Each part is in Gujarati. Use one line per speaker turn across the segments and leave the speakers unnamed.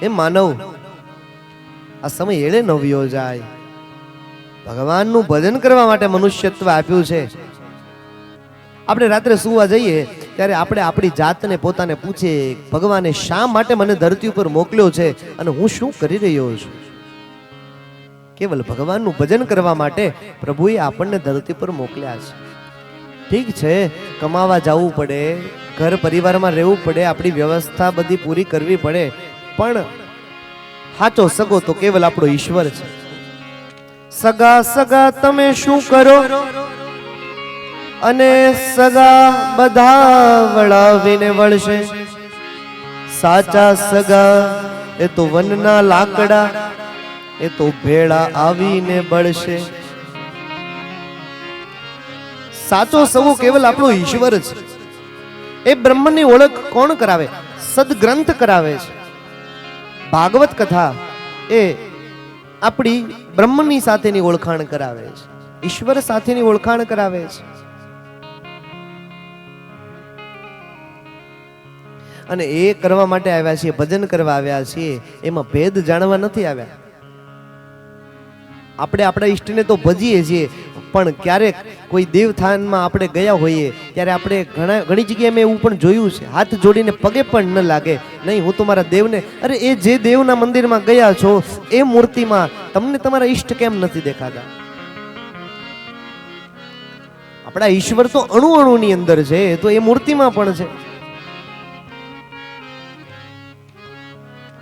એ માનવ, આ સમય એળે ન વયો જાય. ભગવાનનું ભજન કરવા માટે મનુષ્યત્વ આપ્યું છે. આપણે રાત્રે સુવા જઈએ ત્યારે આપણે આપણી જાતને પોતાને પૂછીએ, ભગવાને શા માટે મને ધરતી ઉપર મોકલ્યો છે અને હું શું કરી રહ્યો છું? કેવલ ભગવાનનું ભજન કરવા માટે પ્રભુએ આપણને ધરતી પર મોકલ્યા છે. ઠીક છે, કમાવા જવું પડે, ઘર પરિવારમાં રહેવું પડે, આપણી વ્યવસ્થા બધી પૂરી કરવી પડે, પણ સાચો સગો તો કેવલ આપણો ઈશ્વર છે. સગા સગા તમે શું કરો અને સગા બધા વળાવીને વળશે. સાચા સગા એ તો વનના લાકડા, એ તો ભેળા આવીને બળશે. સાચો સગો કેવલ આપણો ઈશ્વર છે. એ બ્રહ્મની ઓળખ કોણ કરાવે? સદગ્રંથ કરાવે છે. ભાગવત કથા એ આપણી બ્રહ્મની સાથેની ઓળખાણ કરાવે છે, ઈશ્વર સાથેની ઓળખાણ કરાવે છે. અને એ કરવા માટે આવ્યા છીએ, ભજન કરવા આવ્યા છીએ. એમાં ભેદ જાણવા નથી આવ્યા. આપણે આપણા ઈષ્ટને તો ભજીએ છીએ, પણ ક્યારેક કોઈ દેવસ્થાનમાં આપણે ગયા હોઈએ ત્યારે આપણે ઘણી જગ્યાએ મેં એવું પણ જોયું છે, હાથ જોડીને પગે પણ ન લાગે. નહીં, હું તમારા દેવને, અરે એ જે દેવના મંદિરમાં ગયા છો એ મૂર્તિમાં તમને તમારા ઈષ્ટ કેમ નથી દેખાતા? આપણા ઈશ્વર તો અણુ અણુની અંદર છે, તો એ મૂર્તિમાં પણ છે.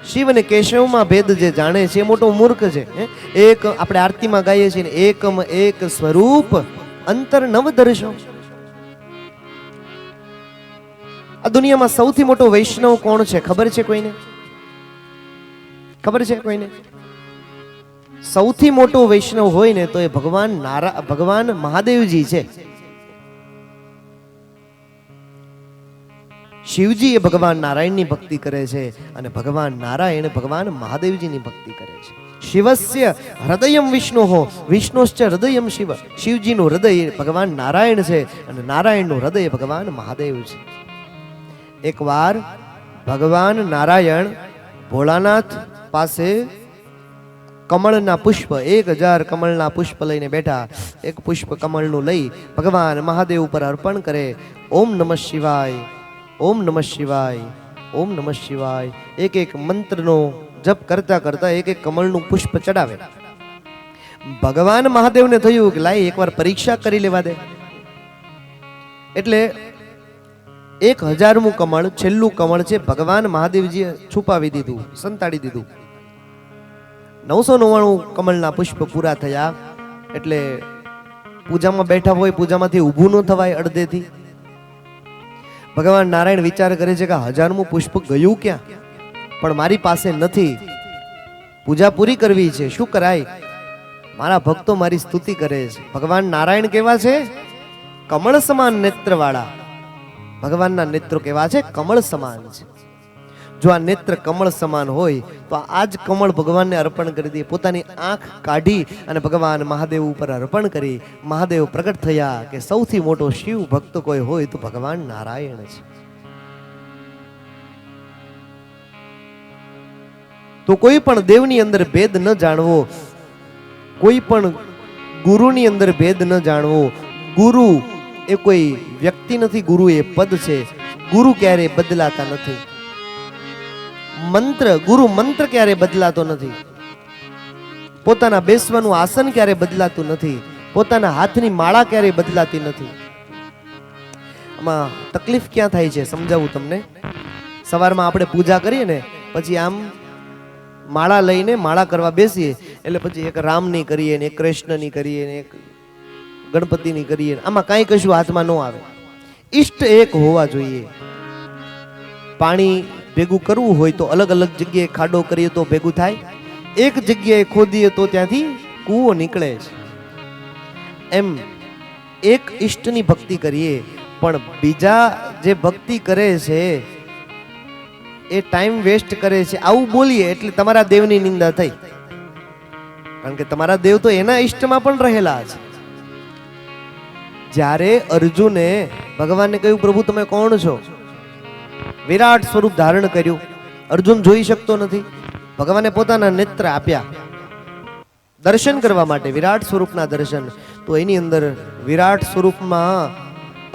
શિવ અને કેશવમાં ભેદ જે જાણે છે એ મોટો મૂર્ખ છે. એક આપણે આરતીમાં ગાઈએ છીએ, એકમ એક સ્વરૂપ અંતર નવ દર્શન. આ દુનિયામાં સૌથી મોટો વૈષ્ણવ કોણ છે ખબર છે કોઈને? ખબર છે કોઈને? સૌથી મોટો વૈષ્ણવ હોય ને તો એ ભગવાન મહાદેવજી છે. શિવજી એ ભગવાન નારાયણની ભક્તિ કરે છે અને ભગવાન નારાયણ ભગવાન મહાદેવજીની ભક્તિ કરે છે. શિવસ્ય હૃદયમ વિષ્ણુ, વિષ્ણુશ્ચ હૃદયમ શિવ. શિવજીનું હૃદય ભગવાન નારાયણ છે અને નારાયણનું હૃદય ભગવાન મહાદેવ છે. એકવાર ભગવાન નારાયણ ભોળાનાથ પાસે કમળના પુષ્પ 1000 કમળના પુષ્પ લઈને બેઠા. એક પુષ્પ કમળનું લઈ ભગવાન મહાદેવ ઉપર અર્પણ કરે. ઓમ નમઃ શિવાય, ઓમ નમઃ શિવાય, ઓમ નમઃ શિવાય. એક એક મંત્રનો જપ કરતા કરતા એક એક કમળનું પુષ્પ ચડાવે. ભગવાન મહાદેવને થયું કે લાય એકવાર પરીક્ષા કરી લેવા દે. એટલે 1000મું કમળ, છેલ્લું કમળ છે, ભગવાન મહાદેવજીએ છુપાવી દીધું, સંતાડી દીધું. 999 કમળના પુષ્પ પૂરા થયા. એટલે પૂજામાં બેઠા હોય, પૂજામાંથી ઊભું ન થવાય અડધેથી. ભગવાન નારાયણ વિચાર કરે છે કે 1000મું પુષ્પ ગયું ક્યાં? પણ મારી પાસે નથી, પૂજા પૂરી કરવી છે, શું કરાય? મારા ભક્તો મારી સ્તુતિ કરે છે. ભગવાન નારાયણ કેવા છે? કમળ સમાન નેત્ર વાળા. ભગવાનના નેત્રો કેવા છે? કમળ સમાન છે. જો આ નેત્ર કમળ સમાન હોય તો આ જ કમળ ભગવાનને અર્પણ કરી દે. પોતાની આંખ કાઢી અને ભગવાન મહાદેવ ઉપર અર્પણ કરી. મહાદેવ પ્રગટ થયા કે સૌથી મોટો શિવ ભક્ત કોઈ હોય તો ભગવાન નારાયણ છે. તો કોઈ પણ દેવની અંદર ભેદ ન જાણવો, કોઈ પણ ગુરુની અંદર ભેદ ન જાણવો. ગુરુ એ કોઈ વ્યક્તિ નથી, ગુરુ એ પદ છે. ગુરુ ક્યારેય બદલાતા નથી. ગુરુ મંત્ર ક્યારે બદલાતો નથી. પોતાના બેસવાનું આસન ક્યારે બદલાતું નથી. પોતાના હાથની માળા ક્યારે બદલાતી નથી. આમાં તકલીફ ક્યાં થાય છે સમજાવું તમને. સવારમાં આપણે પૂજા કરીએ ને, પછી આમ માળા લઈને માળા કરવા બેસીએ એટલે પછી એક રામની કરીએ ને એક કૃષ્ણની કરીએ ને એક ગણપતિની કરીએ. આમાં કાંઈ કશું હાથમાં ન આવે. ઈષ્ટ એક હોવા જોઈએ. પાણી ભેગું કરવું હોય તો અલગ અલગ જગ્યાએ ખાડો કરીએ તો ભેગું થાય. એક જગ્યાએ ખોદીએ તો ત્યાંથી કૂવો નીકળે છે. એમ એક ઈષ્ટની ભક્તિ કરીએ, પણ બીજા જે ભક્તિ કરે છે એ ટાઈમ વેસ્ટ કરે છે આવું બોલીએ એટલે તમારા દેવની નિંદા થઈ. કારણ કે તમારા દેવ તો એના ઈષ્ટમાં પણ રહેલા છે. જ્યારે અર્જુને ભગવાનને કહ્યું પ્રભુ તમે કોણ છો? વિરાટ સ્વરૂપ ધારણ કર્યું. અર્જુન જોઈ શકતો નથી. ભગવાને પોતાના નેત્ર આપ્યા દર્શન કરવા માટે, વિરાટ સ્વરૂપના દર્શન. તો એની અંદર વિરાટ સ્વરૂપમાં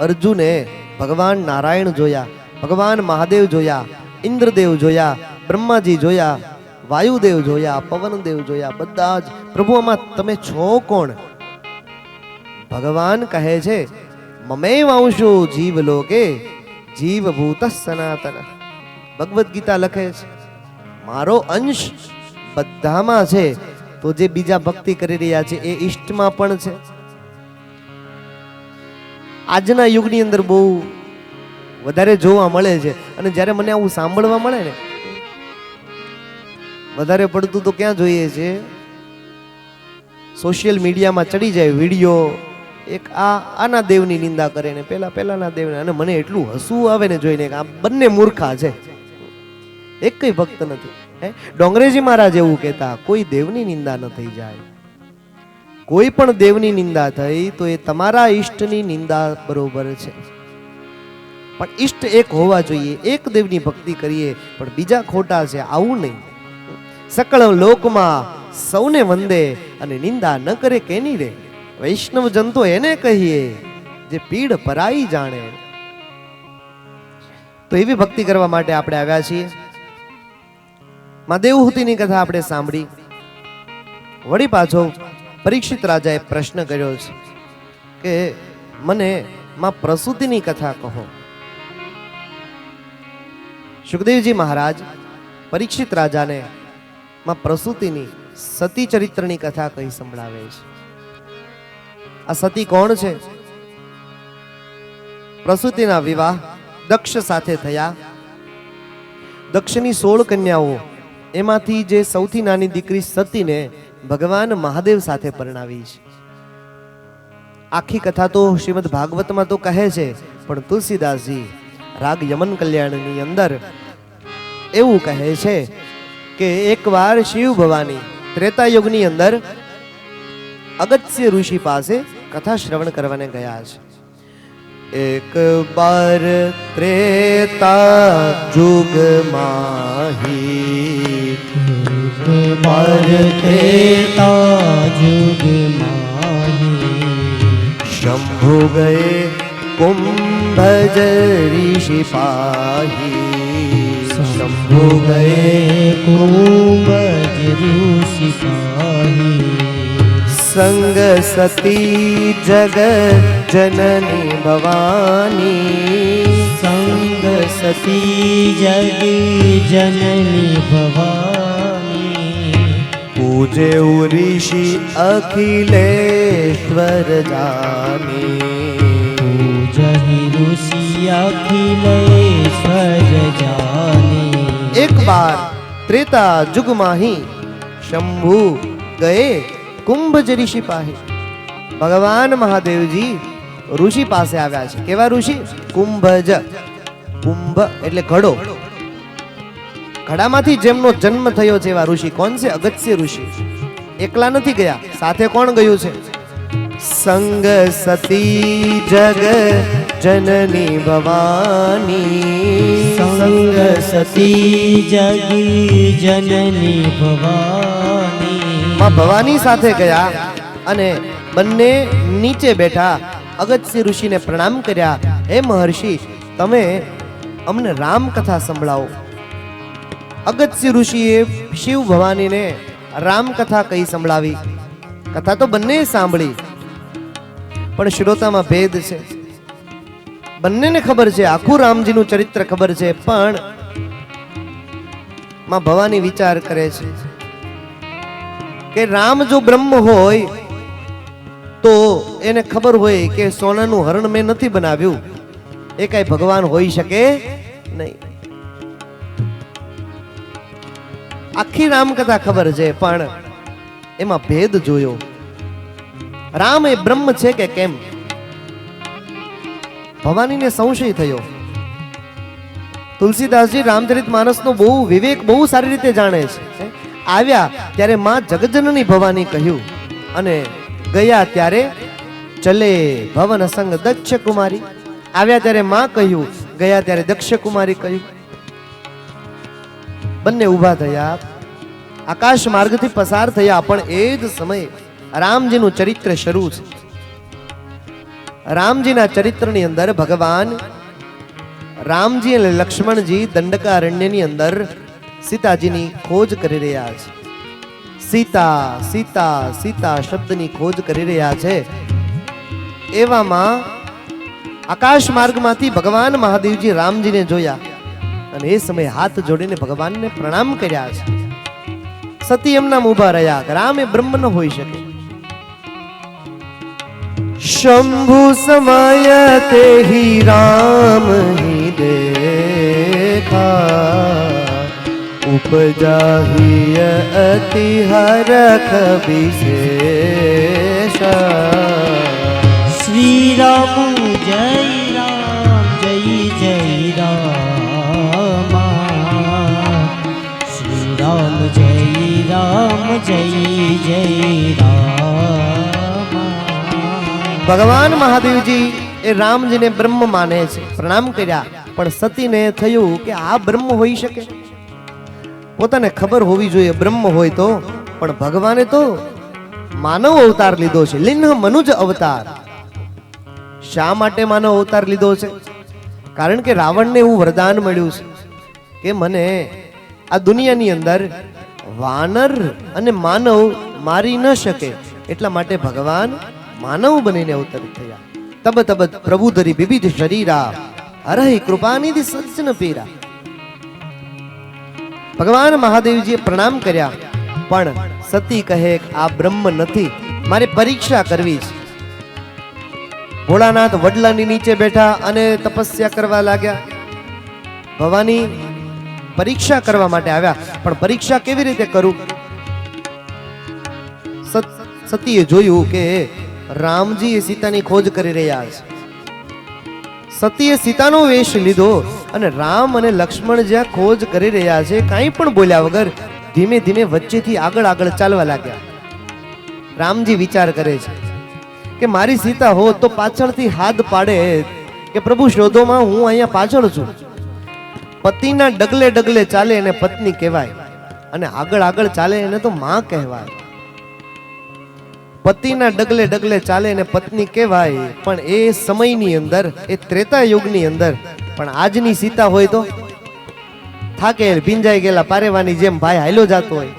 અર્જુને ભગવાન નારાયણ જોયા, ભગવાન મહાદેવ જોયા, ઇન્દ્રદેવ જોયા, બ્રહ્માજી જોયા, વાયુદેવ જોયા, પવનદેવ જોયા. બધા જ પ્રભુ આમાં તમે છો કોણ? ભગવાન કહે છે મમેવ અંશો જીવ લોકે જીવભૂત સનાતન. ભગવદ્ ગીતા લખે છે મારો અંશ બધામાં છે. તો જે બીજા ભક્તિ કરી રહ્યા છે એ ઈષ્ટમાં પણ છે. આજના યુગની અંદર બહુ વધારે જોવા મળે છે. અને જ્યારે મને આવું સાંભળવા મળે ને, વધારે પડતું તો ક્યાં જોઈએ છે, સોશિયલ મીડિયામાં ચડી જાય વિડીયો, એક આના દેવની નિંદા કરે ને પેલાના દેવને, અને મને એટલું હસવું આવે ને જોઈને કે આ બંને મૂર્ખા છે, એક કઈ ભક્ત નથી. ડોંગરેજી મહારાજ એવું કહેતા કોઈ દેવની નિંદા ન થઈ જાય. કોઈ પણ દેવની નિંદા થઈ તો એ તમારા ઈષ્ટની નિંદા બરોબર છે. પણ ઈષ્ટ એક હોવા જોઈએ, એક દેવની ભક્તિ કરીએ, પણ બીજા ખોટા છે આવું નહીં. સકળ લોકમાં સૌને વંદે અને નિંદા ન કરે કેની રે. વૈષ્ણવ જન તો એને કહીએ જે પીડ પરાઈ જાણે. તો એવી ભક્તિ કરવા માટે આપણે આવ્યા છીએ. માં દેવહૂતિની કથા આપણે સાંભળી. વળી પાછો પરીક્ષિત રાજાએ પ્રશ્ન કર્યો છે કે મને માં પ્રસૂતિની કથા કહો. સુખદેવજી મહારાજ પરીક્ષિત રાજાને માં પ્રસૂતિની સતી ચરિત્રની કથા કહી સંભળાવે છે. આ સતી કોણ છે? પ્રસૂતિના વિવાહ દક્ષ સાથે થયા. દક્ષની 16 કન્યાઓ, એમાંથી જે સૌથી નાની દીકરી સતીને ભગવાન મહાદેવ સાથે પરણાવી છે. આખી કથા તો શ્રીમદ ભાગવતમાં તો કહે છે, પણ તુલસીદાસજી રાગ યમન કલ્યાણની અંદર એવું કહે છે કે એકવાર શિવ ભવાની ત્રેતા યુગની અંદર અગત્ય ઋષિ પાસે કથા શ્રવણ કરવાને ગયા છે. એક બાર ત્રેતા યુગ માહી,
બાર ત્રેતા યુગ માહી,
શંભુ ગયે કુંભજ ઋષિ પાહી.
શંભુ ગયે કુંભજ ઋષિ પાહી.
સંગ સતી જગ જનની ભવાની.
સંગ સતી જગ જનની ભવાની.
પૂજે ઋષિ અખિલેશ્વર જાની.
પૂજહિ ઋષિ અખિલેશ્વર જાની.
એક બાર ત્રેતા યુગ માહી, શંભુ ગયે કુંભજ ઋષિ પાહી. ભગવાન મહાદેવજી ઋષિ પાસે આવ્યા છે. કેવા ઋષિ? કુંભજ. કુંભ એટલે ઘડો. ઘડામાંથી જેમનો જન્મ થયો છે એવા ઋષિ. કોણ છે? અગત્ય ઋષિ. એકલા નથી ગયા, સાથે કોણ ગયું છે? સંગ સતી જગ જનની ભવાની.
સંગ સતી જગ જનની ભવાની.
માં ભવાની સાથે ગયા અને બંને નીચે બેઠા અગત્ય ઋષિને પ્રણામ કર્યા. હે મહર્ષિ, તમે અમને રામ કથા સંભળાવો. અગત્ય ઋષિએ શિવ ભવાનીને રામ કથા કહી સંભળાવી. કથા તો બંને સાંભળી, પણ શ્રોતામાં ભેદ છે. બંનેને ખબર છે, આખું રામજીનું ચરિત્ર ખબર છે, પણ માં ભવાની વિચાર કરે છે કે રામ જો બ્રહ્મ હોય તો એને ખબર હોય કે સોનાનું હરણ મેં નથી બનાવ્યું, એ કઈ ભગવાન હોઈ શકે નહીં. આખી રામકથા ખબર છે, પણ એમાં ભેદ જોયો. રામ એ બ્રહ્મ છે કે કેમ? ભવાનીને સંશય થયો. તુલસીદાસજી રામચરિતમાનસનો બહુ વિવેક બહુ સારી રીતે જાણે છે. આવ્યા ત્યારે માં જગજનની ભવાની કહ્યું, અને ગયા ત્યારે ચલે ભવન સંગ દક્ષ કુમારી. આવ્યા ત્યારે માં કહ્યું, ગયા ત્યારે દક્ષ કુમારી કહ્યું. બંને ઊભા થયા. આકાશ માર્ગથી પસાર થયા, પણ એ જ સમયે રામજીનું ચરિત્ર શરૂ છે. રામજીના ચરિત્રની અંદર ભગવાન રામજી અને લક્ષ્મણજી દંડકારણ્યની અંદર સીતાજીની ખોજ કરી રહ્યા છે. સીતા સીતા સીતા શબ્દની ખોજ કરી રહ્યા છે. એવામાં આકાશ માર્ગમાંથી ભગવાન મહાદેવજી રામજીને જોયા અને એ સમયે હાથ જોડીને ભગવાનને પ્રણામ કર્યા છે. સતી એમના ઊભા રહ્યા. રામ એ બ્રહ્મ ન હોઈ શકે. શંભુ સમય તે હી રામ હી દેખા, ઉપજા હી અતિ હરખ વિશેષા.
શ્રી રામ જય રામ જય જય રામ, શ્રી રામ જય રામ જય જય રામ.
ભગવાન મહાદેવજી એ રામજીને બ્રહ્મ માને છે, પ્રણામ કર્યા. પણ સતીને થયું કે આ બ્રહ્મ હોઈ શકે? પોતાને ખબર હોવી જોઈએ બ્રહ્મ હોય તો, પણ ભગવાને તો માનવ અવતાર લીધો છે, લિન્હ મનુજ અવતાર. શા માટે માનવ અવતાર લીધો છે? કારણ કે રાવણને એવું વરદાન મળ્યું છે કે મને આ દુનિયાની અંદર વાનર અને માનવ મારી ન શકે, એટલા માટે ભગવાન માનવ બનીને અવતરિત થયા. તબ તબ પ્રભુ ધરી વિવિધ શરીરા, હરહી કૃપાનિધિ સજ્જન પીરા. ભગવાન મહાદેવજીએ પ્રણામ કર્યા, પણ સતી કહે આ બ્રહ્મ નથી, મારે પરીક્ષા કરવી છે. ભોળાનાથ વડલાની નીચે બેઠા અને તપસ્યા કરવા લાગ્યા. ભવાની પરીક્ષા કરવા માટે આવ્યા, પણ પરીક્ષા કેવી રીતે કરું? સતીએ જોયું કે રામજી એ સીતાની ખોજ કરી રહ્યા છે. સતીએ સીતાનો વેશ લીધો અને રામ અને લક્ષ્મણ જ્યાં ખોજ કરી રહ્યા છે, કાંઈ પણ બોલ્યા વગર ધીમે ધીમે વચ્ચેથી આગળ આગળ ચાલવા લાગ્યા. રામજી વિચાર કરે છે કે મારી સીતા હોત તો પાછળથી હાથ પાડે કે પ્રભુ શોધોમાં, હું અહીંયા પાછળ છું. પતિના ડગલે ડગલે ચાલે એને પત્ની કહેવાય, અને આગળ આગળ ચાલે એને તો માં કહેવાય. પતિના ડગલે ડગલે ચાલે એને પત્ની કહેવાય, પણ એ સમયની અંદર, એ ત્રેતા યુગની અંદર. પણ આજની સીતા હોય તો થાકેલ ભીંજાઈ ગયેલા પારેવાની જેમ ભાઈ હાલ્યો જતો હોય,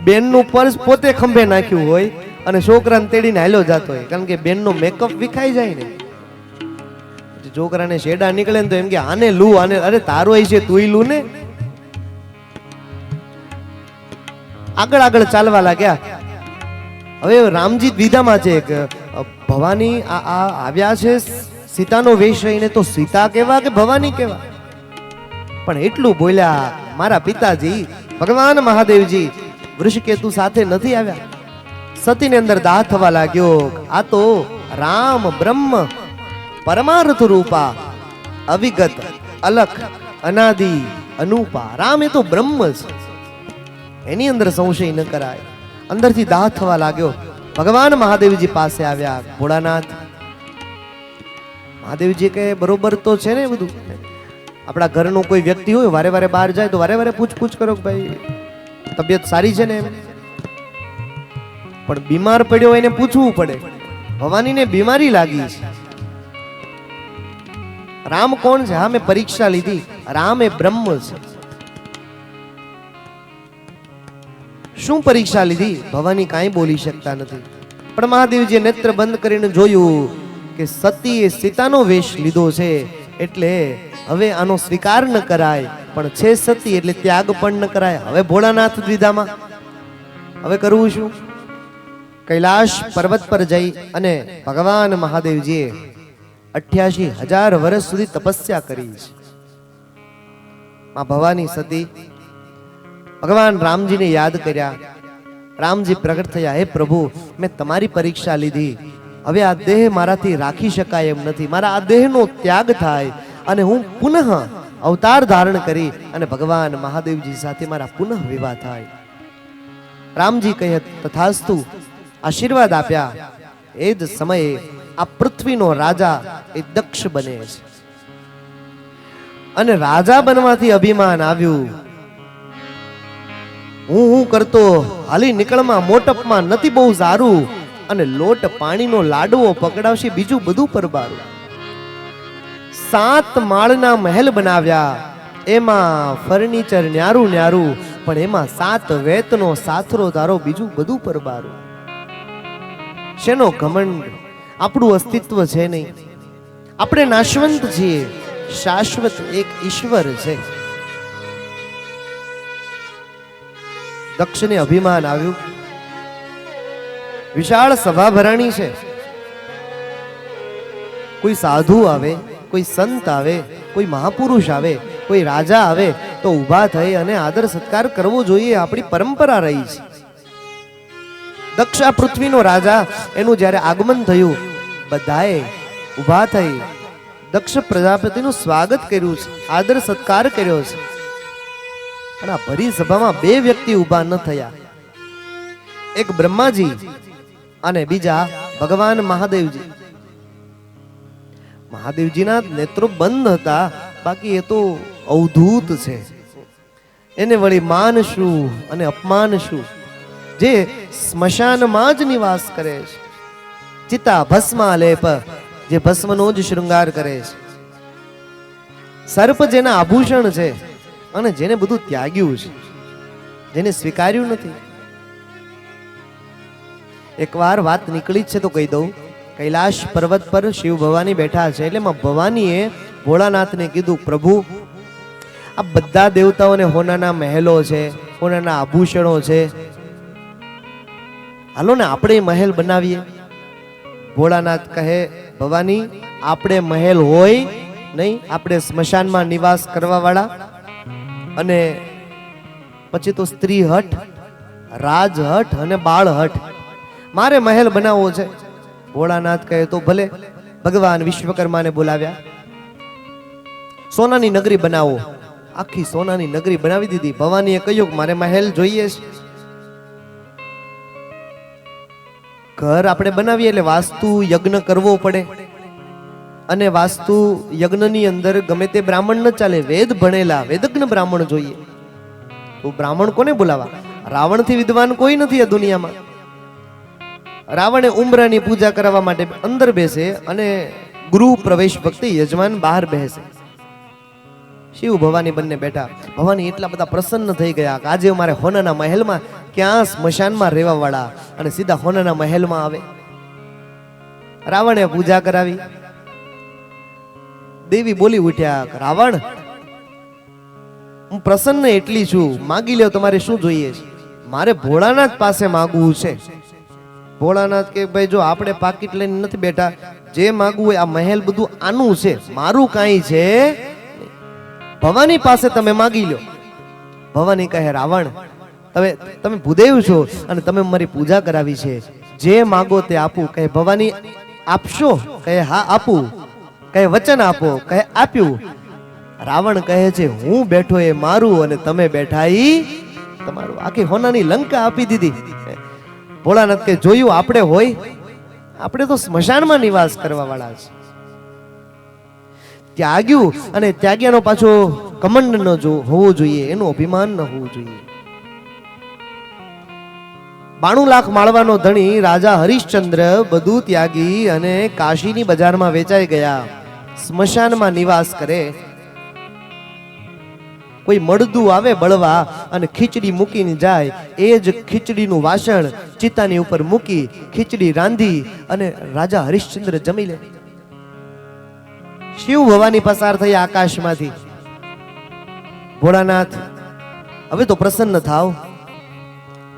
બેનનું પર્સ પોતે ખંભે નાખ્યું હોય અને છોકરાને તેડીને હાલ્યો જતો હોય, કારણ કે બેનનો મેકઅપ વિખાઈ જાય ને. છોકરાને શેડા નીકળે ને તો એમ કે આને લૂ, આને, અરે તારો છે તુંય લૂ ને. આગળ આગળ ચાલવા લાગ્યા. હવે રામજી દ્વિધામાં છે કે ભવાની આ આવ્યા છે સીતાનો વેશ રહીને, તો સીતા કેવા કે ભવાની કેવા? પણ એટલું બોલ્યા, મારા પિતાજી ભગવાન મહાદેવજી વૃષકેતુ સાથે નથી આવ્યા. સતીની અંદર દાહ થવા લાગ્યો. આ તો રામ બ્રહ્મ પરમાર્થ રૂપા, અવિગત અલખ અનાદિ અનુપા. રામ એ તો બ્રહ્મ છે, એની અંદર સંશય ન કરાય. અંદરથી દાહ થવા લાગ્યો. ભગવાન મહાદેવજી પાસે આવ્યા. ભોળાનાથ મહાદેવજી કે બરોબર તો છે ને બધું? આપણા ઘરનો કોઈ વ્યક્તિ હોય, વારે વારે બહાર જાય તો વારે વારે પૂછપૂછ કરો કે ભાઈ તબિયત સારી છે ને એમ. પણ બીમાર પડ્યો એને પૂછવું પડે. ભવાનીને બીમારી લાગી છે. રામ કોણ છે? હા, મેં પરીક્ષા લીધી. રામ એ બ્રહ્મ છે. શું પરીક્ષા લીધી? ભવાની કાંઈ બોલી શકતા નથી. પણ મહાદેવજીએ નેત્ર બંધ કરીને જોયું કે સતીએ સીતાનો વેશ લીધો છે, એટલે હવે આનો સ્વીકાર ન કરાય. પણ છે સતી એટલે ત્યાગ પણ ન કરાય. હવે ભોળાનાથ દ્વિધામાં, હવે કરવું શું? કૈલાશ પર્વત પર જઈ અને ભગવાન મહાદેવજીએ 88,000 વર્ષ સુધી તપસ્યા કરી છે. માં ભવાની સતી ભગવાન રામજીને યાદ કર્યા. રામજી પ્રગટ થયા. હે પ્રભુ, મેં તમારી પરીક્ષા લીધી, હવે આ દેહ મારાથી રાખી શકાય એમ નથી. મારા આ દેહનો ત્યાગ થાય અને હું પુનઃ અવતાર ધારણ કરી અને ભગવાન મહાદેવજી સાથે મારા પુનઃ વિવાહ થાય. રામજી કહે તથાસ્તુ, આશીર્વાદ આપ્યા. એ જ સમયે આ પૃથ્વીનો રાજા એ દક્ષ બને છે, અને રાજા બનવાથી અભિમાન આવ્યું. હું કરતો હાલી નીકળમાં મોટપમાં નથી બહુ સારું, અને લોટ પાણીનો લાડવો પકડાવશે બીજું બધું પરબારું. 7 માળના મહેલ બનાવ્યા, એમાં ફર્નિચર ન્યારું ન્યારું, પણ એમાં 7 વેતનો સાથરો તારો બીજું બધું પરબારું. શેનો ઘમંડ? આપણું અસ્તિત્વ છે નહીં, આપણે નાશવંત છીએ, શાશ્વત એક ઈશ્વર છે. દક્ષને અભિમાન આવ્યું, વિશાળ સભા ભરાણી છે, કોઈ સાધુ આવે, કોઈ સંત આવે, કોઈ મહાપુરુષ આવે, કોઈ રાજા આવે તો ઊભા થઈ અને આદર સત્કાર કરવો જોઈએ, આપણી પરંપરા રહી છે. દક્ષ આ પૃથ્વીનો રાજા, એનું જ્યારે આગમન થયું બધાએ ઊભા થઈ દક્ષ પ્રજાપતિનું સ્વાગત કર્યું છે, આદર સત્કાર કર્યો છે. પણ આ ભરી સભામાં 2 વ્યક્તિ ઊભા ન થયા, એક બ્રહ્માજી અને બીજા ભગવાન મહાદેવજી. મહાદેવજીના નેત્રો બંધ હતા, બાકી એ તો અવધૂત છે, એને વળી માન શું અને અપમાન શું, જે સ્મશાનમાં જ નિવાસ કરે છે, ચિતા ભસ્માલેપ, જે ભસ્મનો જ શૃંગાર કરે છે, સર્પ જેના આભૂષણ છે, અને જેને બધું ત્યાગ્યું છે, જેને સ્વીકાર્યું નથી. એકવાર વાત નીકળી જ છે તો કહી દઉં. કૈલાશ પર્વત પર શિવ ભવાની બેઠા છે, એટલે ભવાનીએ ભોળાનાથને કીધું, પ્રભુ આ બધા દેવતાઓને હોનાના મહેલો છે, હોનાના આભૂષણો છે, હાલો ને આપણે મહેલ બનાવીએ. ભોળાનાથ કહે, ભવાની આપણે મહેલ હોય નહીં, આપણે સ્મશાનમાં નિવાસ કરવા વાળા, અને પછી તો સ્ત્રી હઠ, રાજ હઠ અને બાળ હઠ, મારે મહેલ બનાવવો છે. ભોળાનાથ કહે તો ભલે. ભગવાન વિશ્વકર્માને બોલાવ્યા, સોનાની નગરી બનાવો. આખી સોનાની નગરી બનાવી દીધી. ભવાનીએ કહ્યું કે મારે મહેલ જોઈએ છે. ઘર આપણે બનાવીએ એટલે વાસ્તુ યજ્ઞ કરવો પડે, અને વાસ્તુ યજ્ઞની અંદર ગમે તે બ્રાહ્મણ ન ચાલે, વેદ ભણેલા વેદજ્ઞ બ્રાહ્મણ જોઈએ. તો બ્રાહ્મણ કોને બોલાવા? રાવણથી વિદ્વાન કોઈ નથી આ દુનિયામાં. રાવણે ઉંબરાની પૂજા કરવા માટે અંદર બેસે અને ગૃહ પ્રવેશ વખતે યજમાન બહાર બેસે. શિવ ભવાની બંને બેઠા. ભવાની એટલા બધા પ્રસન્ન થઈ ગયા કે આજે અમારે હોનાના મહેલમાં, ક્યાં સ્મશાનમાં રહેવા વાળા, અને સીધા હોનાના મહેલમાં આવે. રાવણે પૂજા કરાવી. દેવી બોલી ઉઠ્યા, રાવણ હું પ્રસન્ન એટલી છું, માગી લ્યો તમારે શું જોઈએ છે? મારે ભોળાનાથ પાસે માગવું છે. ભોળાનાથ કે ભાઈ જો આપણે પાકીટ લઈને નથી બેઠા, જે માગવું હોય, આ મહેલ બધું આનું છે, મારું કાંઈ છે. ભવાની પાસે તમે માગી લો. ભવાની કહે, રાવણ તમે ભૂદેવ છો અને તમે મારી પૂજા કરાવી છે, જે માગો તે આપું. કહે, ભવાની આપશો? કહે, હા આપું. કહે, વચન આપો. કહે, આપ્યું. રાવણ કહે છે, હું બેઠો એ મારું અને તમે બેઠા ઈ તમારું. આખી હોનાની લંકા આપી દીધી. ભોળાનાથ કે જોયું, આપણે હોય, આપણે તો સ્મશાનમાં નિવાસ કરવા વાળા છે. ત્યાગ્યું, અને ત્યાગ્યાનો પાછો કમંડ ન હોવો જોઈએ, એનું અભિમાન ન હોવું જોઈએ. 92 લાખ માળવાનો ધણી રાજા હરિશ્ચંદ્ર બધું ત્યાગી અને કાશીની બજારમાં વેચાઈ ગયા, સ્મશાનમાં નિવાસ કરે. કોઈ મળદું આવે બળવા અને ખીચડી મૂકીને જાય, એ જ ખીચડીનું વાસણ ચિતાની ઉપર મૂકી ખીચડી રાંધી અને રાજા હરિશ્ચંદ્ર જમી લે. શિવ ભવાની પસાર થઈ આકાશમાંથી. ભોળાનાથ હવે તો પ્રસન્ન થાવ.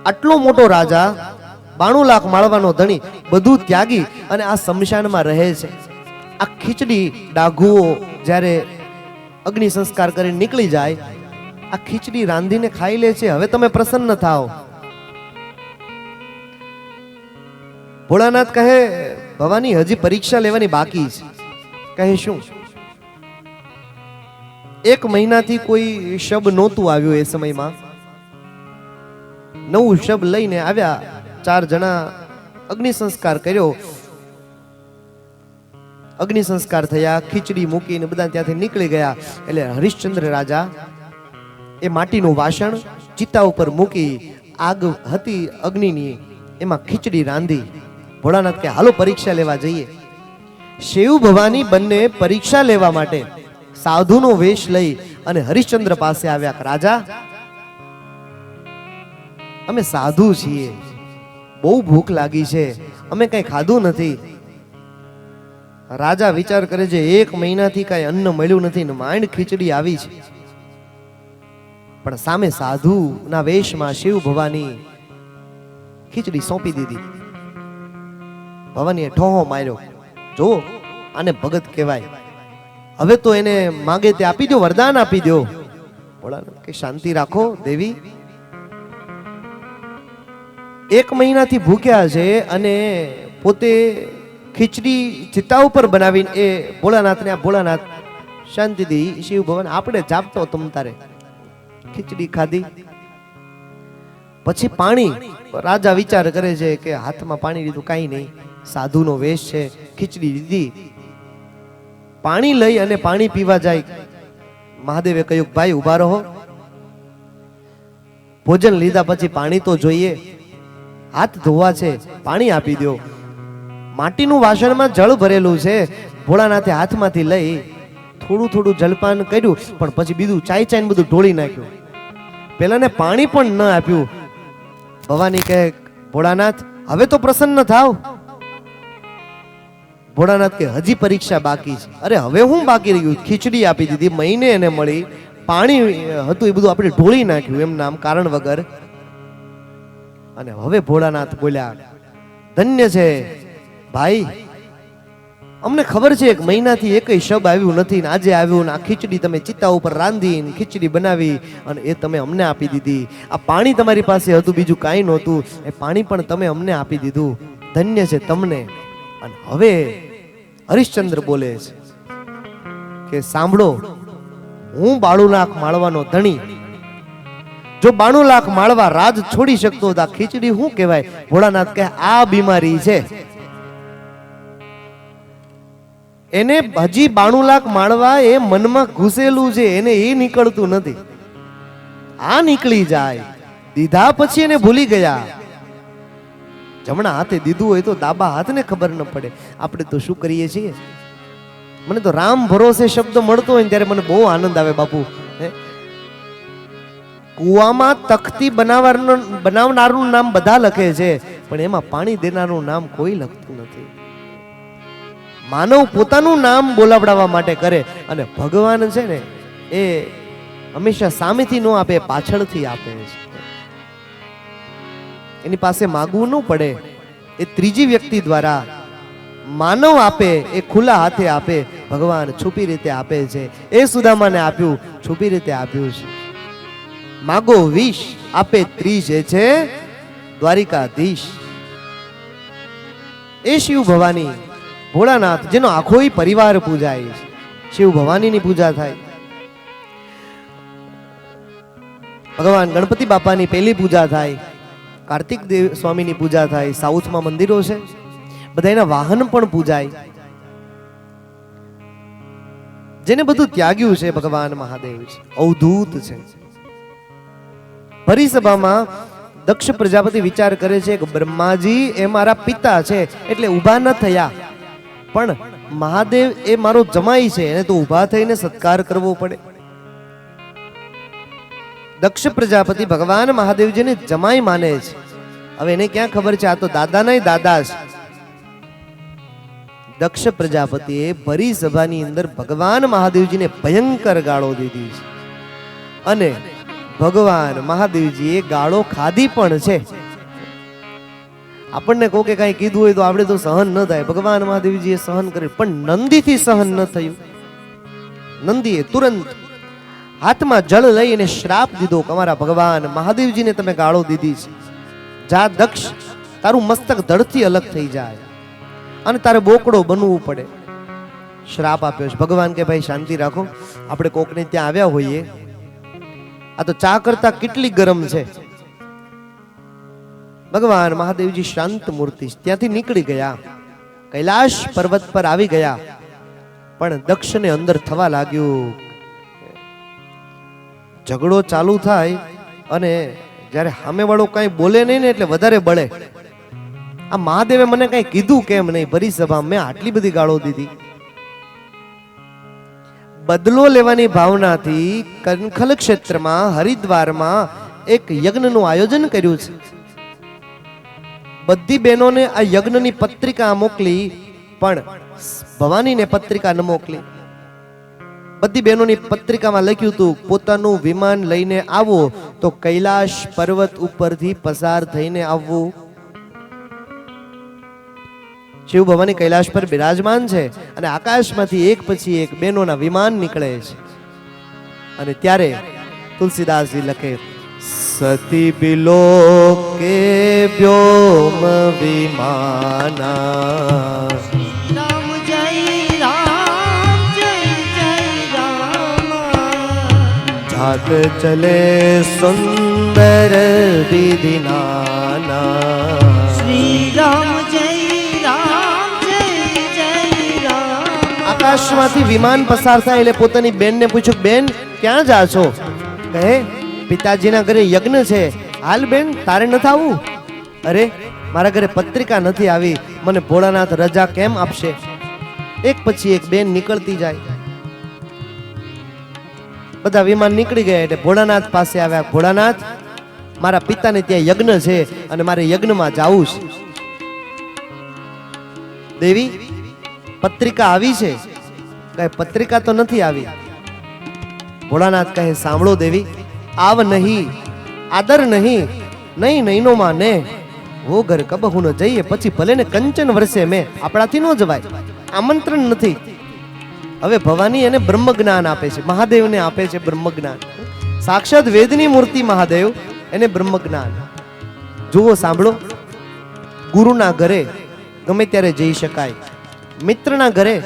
આટલો મોટો રાજા, 92 લાખ માળવાનો ધણી, બધું ત્યાગી અને આ સ્મશાનમાં રહે છે. આ ખીચડી ડાઘુઓ જ્યારે અગ્નિ સંસ્કાર કરીને નીકળી જાય, આ ખીચડી રાંધીને ખાઈ લે છે. હવે તમે પ્રસન્ન થાવ. ભોળાનાથ કહે, ભવાની હજી પરીક્ષા લેવાની બાકી છે. કહે, શું? 1 મહિનાથી કોઈ શબ નહોતું આવ્યું. એ સમયમાં નવું શબ લઈને આવ્યા. 4 જણા અગ્નિ સંસ્કાર કર્યો. અગ્નિ સંસ્કાર થયા, ખીચડી મૂકીને બધા ત્યાંથી નીકળી ગયા. એટલે હરિશ્ચંદ્ર રાજા એ માટીનું વાસણ ચિતા ઉપર મૂકી, આગ હતી અગ્નિની, એમાં ખીચડી રાંધી. ભોળાનાથ કે હાલો પરીક્ષા લેવા જઈએ. શિવ ભવાની બંને પરીક્ષા લેવા માટે સાધુનો વેશ લઈ અને હરિશ્ચંદ્ર પાસે આવ્યા કે રાજા, અમે સાધુ છીએ, બહુ ભૂખ લાગી છે, અમે કઈ ખાધું નથી. રાજા વિચાર કરે છે 1 મહિનાથી કઈ અન્ન મળ્યું નથી ને માંડ ખીચડી આવી છે. પણ સામે સાધુના વેશમાં શિવ ભવાની ખીચડી સોંપી દીધી. ભવાનીએ ઠોહો માર્યો, જો આને ભગત કહેવાય, હવે તો એને માગે તે આપી દો, વરદાન આપી દો. ભોળાનાથ કે શાંતિ રાખો દેવી, 1 મહિનાથી ભૂખ્યા છે અને પોતે ખીચડી ચિતા ઉપર બનાવીને એ ભોળાનાથને, આ ભોળાનાથ શાંતિથી શિવ ભગવાન આપણે જાપતો તમ તારે ખીચડી ખાધી. પછી પાણી, રાજા વિચાર કરે છે કે હાથમાં પાણી લીધું, કાંઈ નહીં, સાધુનો વેશ છે, ખીચડી લીધી. પાણી લઈ અને પાણી પીવા જાય. મહાદેવે કહ્યું ભાઈ ઉભા રહો, ભોજન લીધા પછી પાણી તો જોઈએ, હાથ ધોવા છે, પાણી આપી દો. માટીનું વાસણમાં જળ ભરેલું છે. ભોળાનાથે હાથમાંથી લઈ થોડું થોડું જલપાન કર્યું, પણ પછી બીજું ચાય ચાય બધું ઢોળી નાખ્યું. પેલાને પાણી પણ ન આપ્યું. ભવાની કહે ભોળાનાથ હવે તો પ્રસન્ન થાવ. ભોળાનાથ કે હજી પરીક્ષા બાકી છે. અરે હવે હું બાકી રહ્યું, ખીચડી આપી દીધી, મહિને એને મળી, પાણી હતું એ બધું આપણે ઢોળી નાખ્યું એમ નામ કારણ વગર. અને હવે ભોળાનાથ બોલ્યા ધન્ય છે ભાઈ, અમને ખબર છે 1 મહિનાથી એકય શબ આવ્યું નથી ને આજે આવ્યું ને આ ખીચડી તમે ચિતા ઉપર રાંધીને ખીચડી બનાવી અને એ તમે અમને આપી દીધી. આ પાણી તમારી પાસે હતું, બીજું કાંઈ નહોતું, એ પાણી પણ તમે અમને આપી દીધું, ધન્ય છે તમને. અને હવે હરિશ્ચંદ્ર બોલે છે કે સાંભળો, હું 92 લાખ માળવાનો ધણી, જો 92 લાખ માળવા રાજ છોડી શકતો તો આ ખીચડી શું કહેવાય? ભોળાનાથ કહે આ બીમારી છે, એને હજી 92 લાખ માળવા એ મનમાં ઘૂસેલું છે, એને એ નીકળતું નથી. આ નીકળી જાય, દીધા પછી એને ભૂલી ગયા. જમણા હાથે દીધું હોય તો ડાબા હાથને ખબર ન પડે. આપણે તો શું કરીએ છીએ? મને તો રામ ભરોસે શબ્દ મળતો હોય ને ત્યારે મને બહુ આનંદ આવે બાપુ. કુવામાં તખતી બનાવનારનું નામ બધા લખે છે, પણ એમાં પાણી દેનારનું નામ કોઈ લખતું નથી. માનવ પોતાનું નામ બોલાવડાવવા માટે કરે, અને ભગવાન છે ને એ હંમેશા સામેથી ન આપે, પાછળથી આપે છે. એની પાસે માગવું ન પડે, એ ત્રીજી વ્યક્તિ દ્વારા માનવ આપે, એ ખુલ્લા હાથે આપે. ભગવાન છુપી રીતે આપે છે. એ સુદામાને આપ્યું, છુપી રીતે આપ્યું છે. માગો 20 આપે 30 છે દ્વારિકાધીશ. એ શિવ ભવાની ભોળાનાથ જેનો આખો પરિવાર પૂજાય છે, શિવ ભવાનીની પૂજા થાય. ભગવાન ગણપતિ બાપાની પહેલી પૂજા થાય, કાર્તિક દેવ સ્વામીની પૂજા થાય, સાઉથમાં મંદિરો છે, બધા એના વાહન પણ પૂજાય. જેને બધું ત્યાગ્યું છે ભગવાન મહાદેવ છે, અવધૂત છે. પરિસભામાં દક્ષ પ્રજાપતિ વિચાર કરે છે કે બ્રહ્માજી એ મારા પિતા છે એટલે ઊભા ન થયા, પણ મહાદેવ એ મારો જમાઈ છે, એને તો ઊભા થઈને સત્કાર કરવો પડે. દક્ષ પ્રજાપતિ ભગવાન મહાદેવજીને જમાઈ માને છે. હવે એને ક્યાં ખબર છે આ તો દાદાના દાદા છે. દક્ષ પ્રજાપતિએ ભરી સભાની અંદર ભગવાન મહાદેવજીને ભયંકર ગાળો દીધી છે, અને ભગવાન મહાદેવજીએ ગાળો ખાધી પણ છે. આપણને કહો કે કઈ કીધું હોય તો આપણે તો સહન ન થાય, ભગવાન મહાદેવજીએ સહન કર્યું, પણ નંદીથી સહન ન થયું. નંદીએ તુરંત હાથમાં જળ લઈ અને શ્રાપ દીધો કે અમારા ભગવાન મહાદેવજીને તમે ગાળો દીધી છે, જા દક્ષ તારું મસ્તક ધડથી અલગ થઈ જાય અને તારે બોકડો બનવું પડે. શ્રાપ આપ્યો છે. ભગવાન કે ભાઈ શાંતિ રાખો, આપણે કોકને ત્યાં આવ્યા હોઈએ, આ તો ચા કરતા કેટલી ગરમ છે. ભગવાન મહાદેવજી શાંત મૂર્તિ ત્યાંથી નીકળી ગયા, કૈલાશ પર્વત પર આવી ગયા. પણ દક્ષને અંદર થવા લાગ્યું, ઝઘડો ચાલુ થાય અને જ્યારે સામેવાળો કાંઈ બોલે નહીં ને એટલે વધારે બળે. આ મહાદેવે મને કાંઈ કીધું કેમ નહીં, ભરી સભા મેં આટલી બધી ગાળો દીધી. બદલો લેવાની ભાવનાથી કનખલ ક્ષેત્રમાં હરિદ્વારમાં એક યજ્ઞનું આયોજન કર્યું છે. બધી બહેનોને આ યજ્ઞની પત્રિકા મોકલી, પણ ભવાનીને પત્રિકા ન મોકલી. બધી બહેનોની પત્રિકામાં લખ્યું હતું પોતાનું વિમાન લઈને આવો તો કૈલાશ પર્વત ઉપરથી પસાર થઈને આવવું. શિવ ભવાની કૈલાશ પર બિરાજમાન છે અને આકાશમાંથી એક પછી એક બહેનોના વિમાન નીકળે છે. અને ત્યારે તુલસીદાસજી લખે સતી બિલો કે વ્યોમ વિમાના
રામ જય રામ જય જય રામ
જાત ચલે સુંદર વિધિનાના
શ્રી રામ જય રામ જય જય રામ.
આકાશમાંથી વિમાન પસાર થાય એટલે પોતાની બેનને પૂછ્યું બેન ક્યાં જા છો? કહે પિતાજીના ઘરે યજ્ઞ છે. હાલ બેન તારે નથી આવવું? અરે મારા ઘરે પત્રિકા નથી આવી, મને ભોળાનાથ રજા કેમ આપશે? એક પછી એક બેન નીકળતી જાય. બધા વિમાન નીકળી ગયા એટલે ભોળાનાથ પાસે આવ્યા. ભોળાનાથ, મારા પિતાને ત્યાં યજ્ઞ છે અને મારે યજ્ઞમાં જાવું છે. દેવી પત્રિકા આવી છે? કહે પત્રિકા તો નથી આવી. ભોળાનાથ કહે સાંભળો દેવી, આવ નહીં, આદર નહીં, નહીં નહીનો માં ને વો ઘર કબહુ ન જઈએ, પછી ભલે ને કંચન વર્ષે મેં, આપણાથી ન જવાય, આમંત્રણ નથી. હવે ભવાની એને બ્રહ્મ જ્ઞાન આપે છે, મહાદેવને આપે છે બ્રહ્મ જ્ઞાન. સાક્ષાત વેદની મૂર્તિ મહાદેવ, એને બ્રહ્મ જ્ઞાન. જુઓ સાંભળો, ગુરુના ઘરે ગમે ત્યારે જઈ શકાય, મિત્રના ઘરે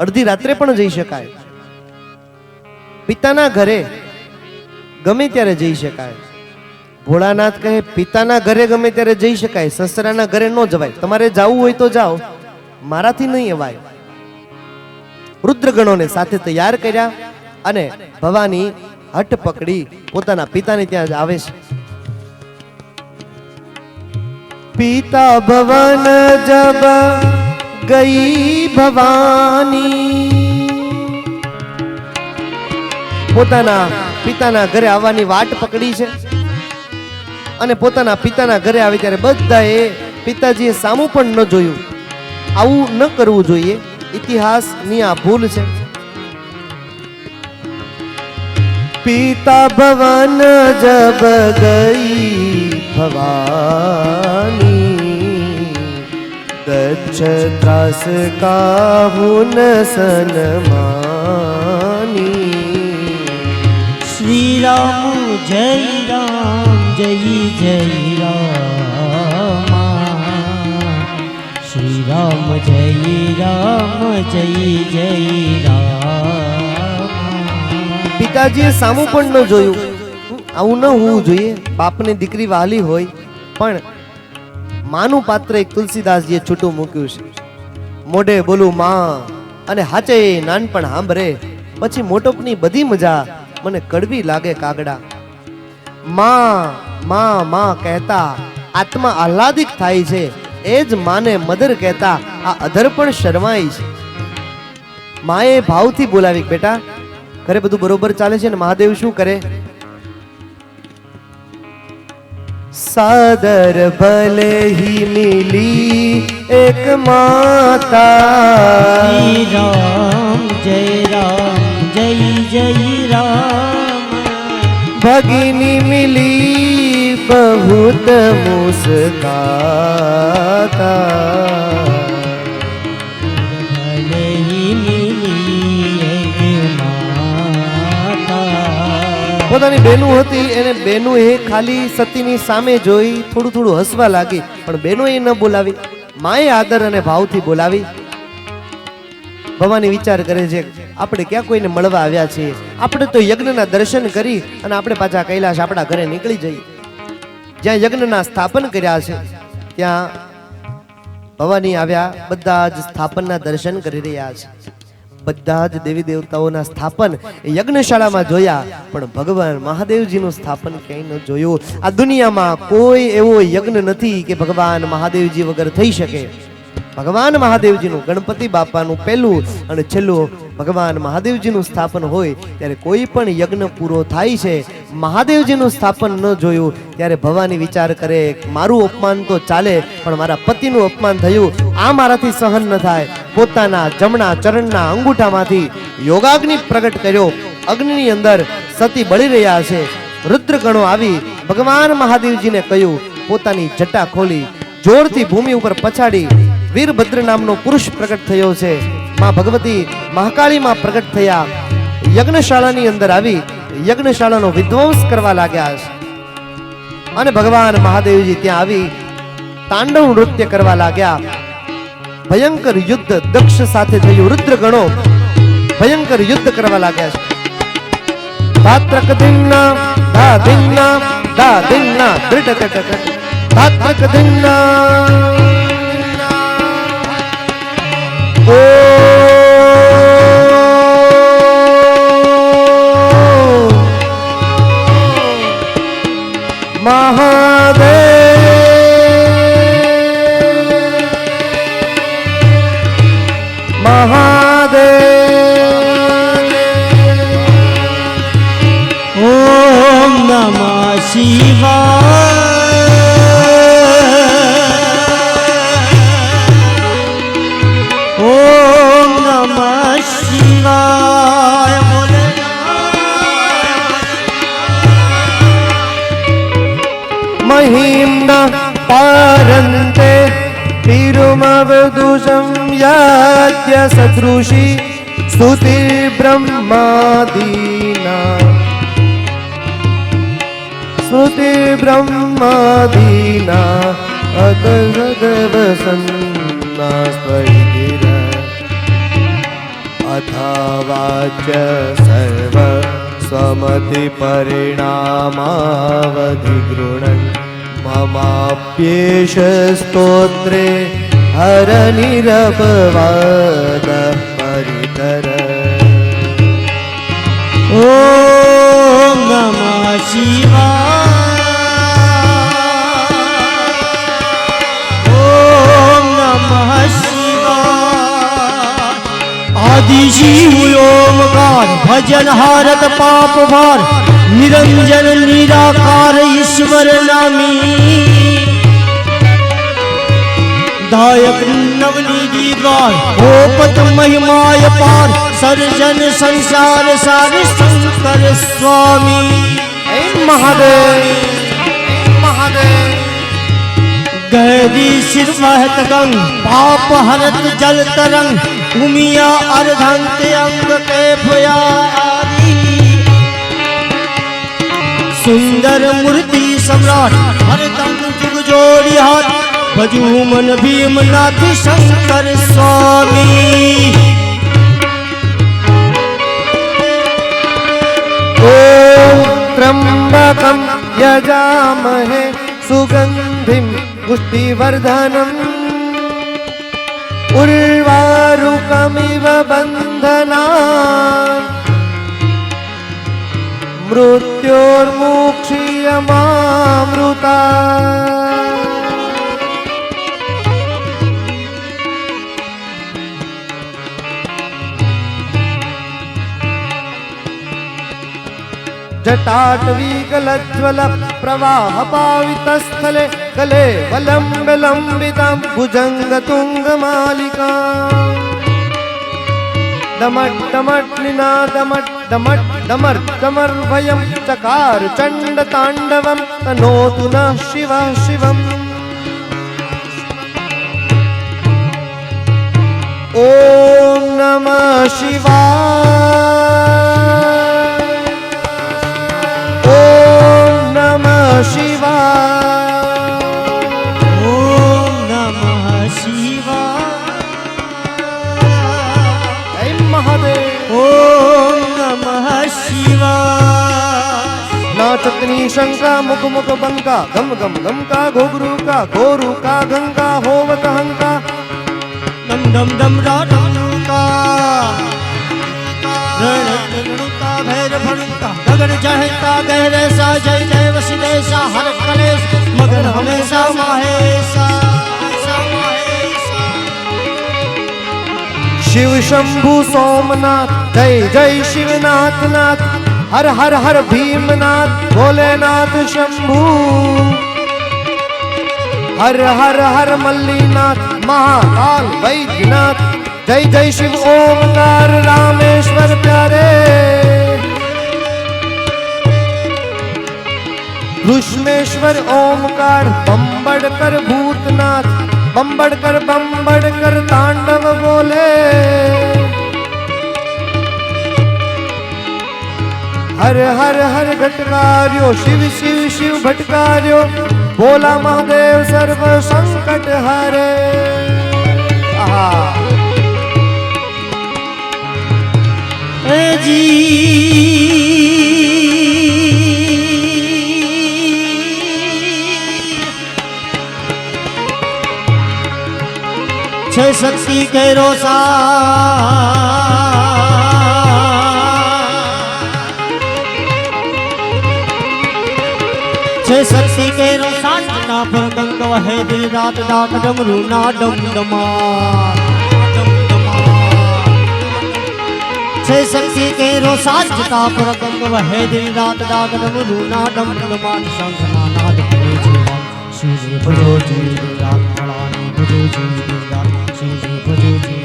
અડધી રાત્રે પણ જઈ શકાય, પિતાના ઘરે ગમે ત્યારે જઈ શકાય. ભોળાનાથ કહે પિતાના ઘરે ગમે ત્યારે જઈ શકાય, સસરાના ઘરે ન જવાય. તમારે જવું હોય તો જાઓ, મારાથી નહીં અવાય. રુદ્રગણોને સાથે તૈયાર કર્યા અને ભવાની હઠ પકડી પોતાના પિતાને ત્યાં જ આવે છે. પિતા ભવન જબ ગઈ ભવાની, પોતાના પિતાના ઘરે આવવાની વાટ પકડી છે અને પોતાના પિતાના ઘરે આવી ત્યારે બધાએ પિતાજીએ સામું પણ ન જોયું. આવું ન કરવું જોઈએ, ઇતિહાસની આ ભૂલ છે. પિતા ભવન જબ ગઈ ભવાની, દચ્છ ત્રાસ કાહુન સનમાની.
શ્રી રામ જય રામ જય જય રામ. શ્રી રામ જય રામ જય જય રામ.
પિતાજીએ સામું પણ ન જોયું. આવું ન હોવું જોઈએ. બાપને દીકરી વાલી હોય પણ માનું પાત્ર એક તુલસીદાસજીએ છૂટું મૂક્યું છે. મોઢે બોલું માં અને હાચે નાનપણ સાંભળે, પછી મોટપની બધી મજા મને કડવી લાગે કાગડા. માં માં માં કહેતા આત્મા આહલાદિક થાય છે, એ જ માને મધર કહેતા આ અધર પણ શરમાય છે. માએ ભાવથી બોલાવી, બેટા ઘરે બધું બરોબર ચાલે છે ને? મહાદેવ શું કરે? સાદર ભલે હી મિલી એક માતા,
શ્રી રામ જય રામ જય જય રામ.
ભગિની મિલી બહુત મુસ્કાતા,
ભલે હી મિલી એક માતા.
પોતાની બેનું હતી, એને બેનું એ ખાલી સતીની સામે જોઈ થોડું થોડું હસવા લાગી, પણ બેનો એ ન બોલાવી. માએ આદર અને ભાવથી બોલાવી. ભવાની વિચાર કરે છે આપણે ક્યાં કોઈને મળવા આવ્યા છીએ, આપણે તો યજ્ઞના દર્શન કરી અને આપણે પાછા કૈલાશ આપણા ઘરે નીકળી જઈએ. જ્યાં યજ્ઞના સ્થાપન કર્યા છે ત્યાં ભવાની આવ્યા, બધા જ સ્થાપનના દર્શન કરી રહ્યા છે. બધા જ દેવી દેવતાઓના સ્થાપન યજ્ઞશાળામાં જોયા, પણ ભગવાન મહાદેવજીનું સ્થાપન ક્યાંય ન જોયું. આ દુનિયામાં કોઈ એવો યજ્ઞ નથી કે ભગવાન મહાદેવજી વગર થઈ શકે. ભગવાન મહાદેવજીનું, ગણપતિ બાપાનું પહેલું અને છેલ્લું ભગવાન મહાદેવજીનું સ્થાપન હોય ત્યારે કોઈ પણ યજ્ઞ પૂરો થાય છે. મહાદેવજીનું સ્થાપન ન જોયું ત્યારે ભવાની વિચાર કરે, મારું અપમાન તો ચાલે પણ મારા પતિનું અપમાન થયું, આ મારાથી સહન ન થાય. પોતાના જમણા ચરણના અંગૂઠામાંથી યોગાગ્નિ પ્રગટ કર્યો. અગ્નિની અંદર સતી બળી રહ્યા છે. રુદ્રગણો આવી ભગવાન મહાદેવજીને કહ્યું, પોતાની જટા ખોલી જોરથી ભૂમિ ઉપર પછાડી વીરભદ્ર નામનો પુરુષ પ્રગટ થયો છે. માં ભગવતી મહાકાળીમાં પ્રગટ થયા. યજ્ઞશાળાની અંદર આવી યજ્ઞશાળાનો વિધ્વંસ કરવા લાગ્યા છે. અને ભગવાન મહાદેવજી ત્યાં આવી તાંડવ નૃત્ય કરવા લાગ્યા. ભયંકર યુદ્ધ દક્ષ સાથે થયું. રુદ્રગણો ભયંકર યુદ્ધ કરવા લાગ્યા છે. ધાત્રક દિન્ના ધા દિન્ના ધા દિન્ના દ્રઢ ધાત્રક દિન્ના ઓ મહાદેવ મહાદેવ
ઓમ નમઃ શિવાય ઓમ નમઃ શિવાય
મહિમ્ના પારંતે તિરુમવદુષં યાદ્ય સદૃશી સ્તુતિ બ્રહ્માદીના સ્તુતિ બ્રહ્માદીના અતગદવસન્ના સ્વૈગિર અથવાચ્ય સર્વ સ્વમતિ પરિણામાવધિગૃણન મમાપ્યેષ સ્તોત્રે હર નિરપવાદ પરિતર
ઓમ નમઃ શિવાય ઓમ નમઃ શિવાય આદિ શિવ ઓમકાર ભજન હારત પાપ ભાર નિરંજન નિરાકાર ઈશ્વર નામી દાયક નવનિધિ દ્વાર ઓપત મહિમાય પાર સર્જન સંસાર સાર શંકર સ્વામી
મહાદેવ મહાદેવ
ગહરી શિર વહત ગંગ પાપ હરત જલ તરંગ ઉમિયા અર્ધંત અંગ કે ભયા સુંદર મૂર્તિ સમ્રાટ હરદમ જુગ જોડી હાથ ભજુ મન ભીમનાથ શંકર સ્વામી
ઓમ ત્રંબકં યજામહે સુગંધિં પુષ્ટિવર્ધનમ ઉર્વારુકમિવ બંધના મૃત્યોર્મુક્ષીયમામૃતા જટાટવીકલજ્વલ પ્રવાહ પાવિતસ્થલે કલે વલંબ લંબિતાં ભુજંગ તુંગ માલિકા ડમટ ડમટ નિનાદમટ ડમટ ડમર ડમર ભયં ચકાર ચંડ તાંડવં તનોતુ નઃ શિવ શિવમ ઓમ નમઃ શિવાય ઓમ નમઃ શિવાય
ઓમ નમઃ શિવાય
જય મહાદેવ
ઓમ નમઃ શિવાય
નાચતની શંકા મુખ મુખ બંકા ગમ ગમ ગમ કા ઘોઘરુ કા ઘોરુ કા ગંગા હોવત હંકા
દમ દમ દમ રાધા रणता भैर भणता गगन चढ़ता गहरे सा जय जय वसुदेशा हर कलेश मगन हमेशा माहेशा
शिव शंभु सोमनाथ जय जय शिवनाथ नाथ हर हर हर भीमनाथ भोलेनाथ शंभु हर हर हर मल्लीनाथ महाकाल वैद्यनाथ जय जय शिव ओमकार रामेश्वर प्यारे घृष्मेश्वर ओमकार बम्बड़कर भूतनाथ बम्बड़कर तांडव बोले हर हर हर घटकार्यो शिव शिव शिव भटकार्यो बोला महादेव सर्व संकट हरे
जी छह शक्ति के रोसा छह शक्ति के रोसा ना पर गंग वहे दिन रात डाक डमरू ना डम डमा छह शक्ति के रोसा जिता पर गंग वहे दिन रात डाक डमरू ना डम डमा शंख नाद करे जीवन शिव भजो जी रात भवानी भजो जी रात शिव भजो जी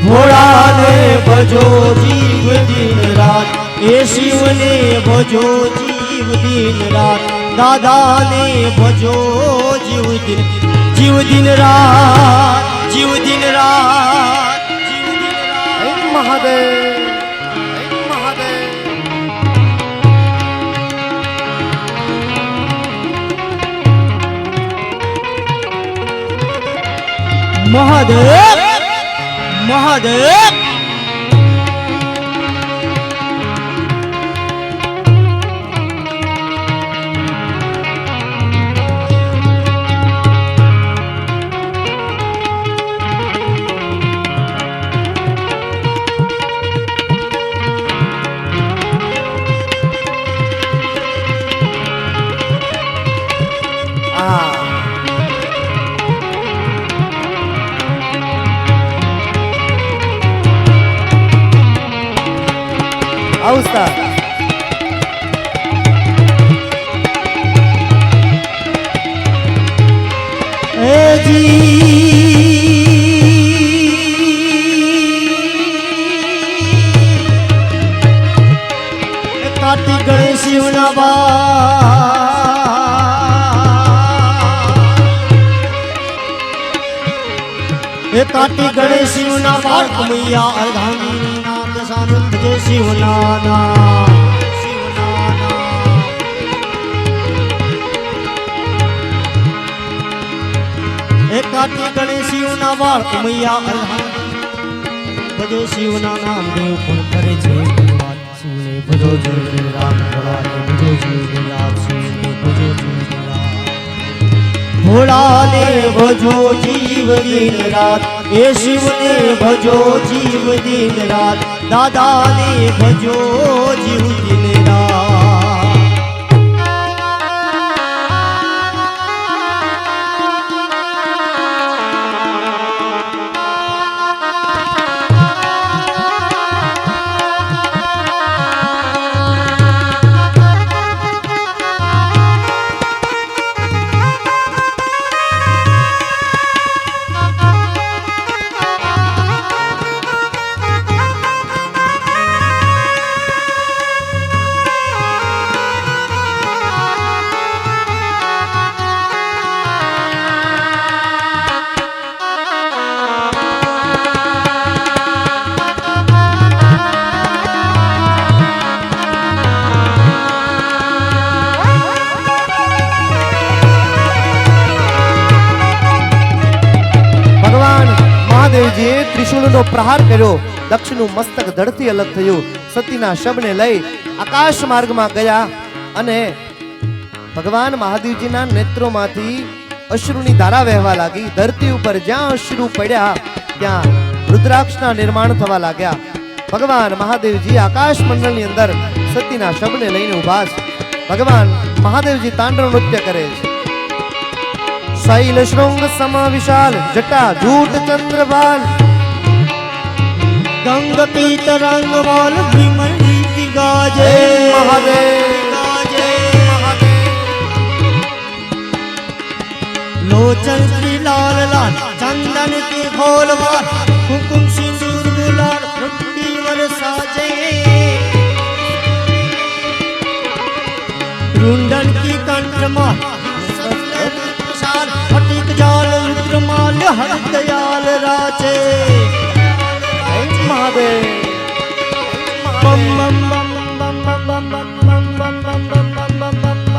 भोला ने भजो जीव दिन रात ये शिव ने भजो जीव दिन रात दादा ने भजो जीव दिन रात जीव दिन रात
महादेव
महादेव महादेव
अवस्था
जी काटी गणेश शिवनाबा काटी गणेश शिवनाबा मैया अर्धांगिनी सानंद जय शिवनाना एक काटी गणेश शिवना बाळ मैया भजे शिवना नाम देव पण करे छे भगवान शिवने भजो जी राम भोला भजो जी राम शिवने भजो जी भोला ने भजो जीव दिन रात ये शिव ने भजो जीव दिन रात दादा ने भजो जीव दिन रात
મહાદેવજીએ ત્રિશુલનો પ્રહાર કર્યો, દક્ષનું મસ્તક ધડથી અલગ થયું, સતીના શબને લઈ આકાશ માર્ગમાં ગયા અને ભગવાન મહાદેવજીના નેત્રોમાંથી અશ્રુની ધારા વહેવા લાગી. ધરતી ઉપર જ્યાં અશ્રુ પડ્યા ત્યાં રુદ્રાક્ષના નિર્માણ થવા લાગ્યા. ભગવાન મહાદેવજી આકાશ મંડળની અંદર સતીના શબને લઈને ઊભા છે. ભગવાન મહાદેવજી તાંડવ નૃત્ય કરે છે. શૈલ શૃંગ સમ વિશાલ જટા જૂટ ચંદ્રભાલ
ગંગ પીત રંગ વાલ ભીમડી ગાજે
મહાદેવ
ગાજે लोचन की लाल लाल चंदन की खोल वाल हुकुम सिंदूर गुलाल रुट्टी वर साजे रुंडन की कंठमाल शाल फटिक जाल रुद्रमाल हर दयाल राजे
મહાદેવ
बम बम बम बम बम बम बम बम बम बम बम बम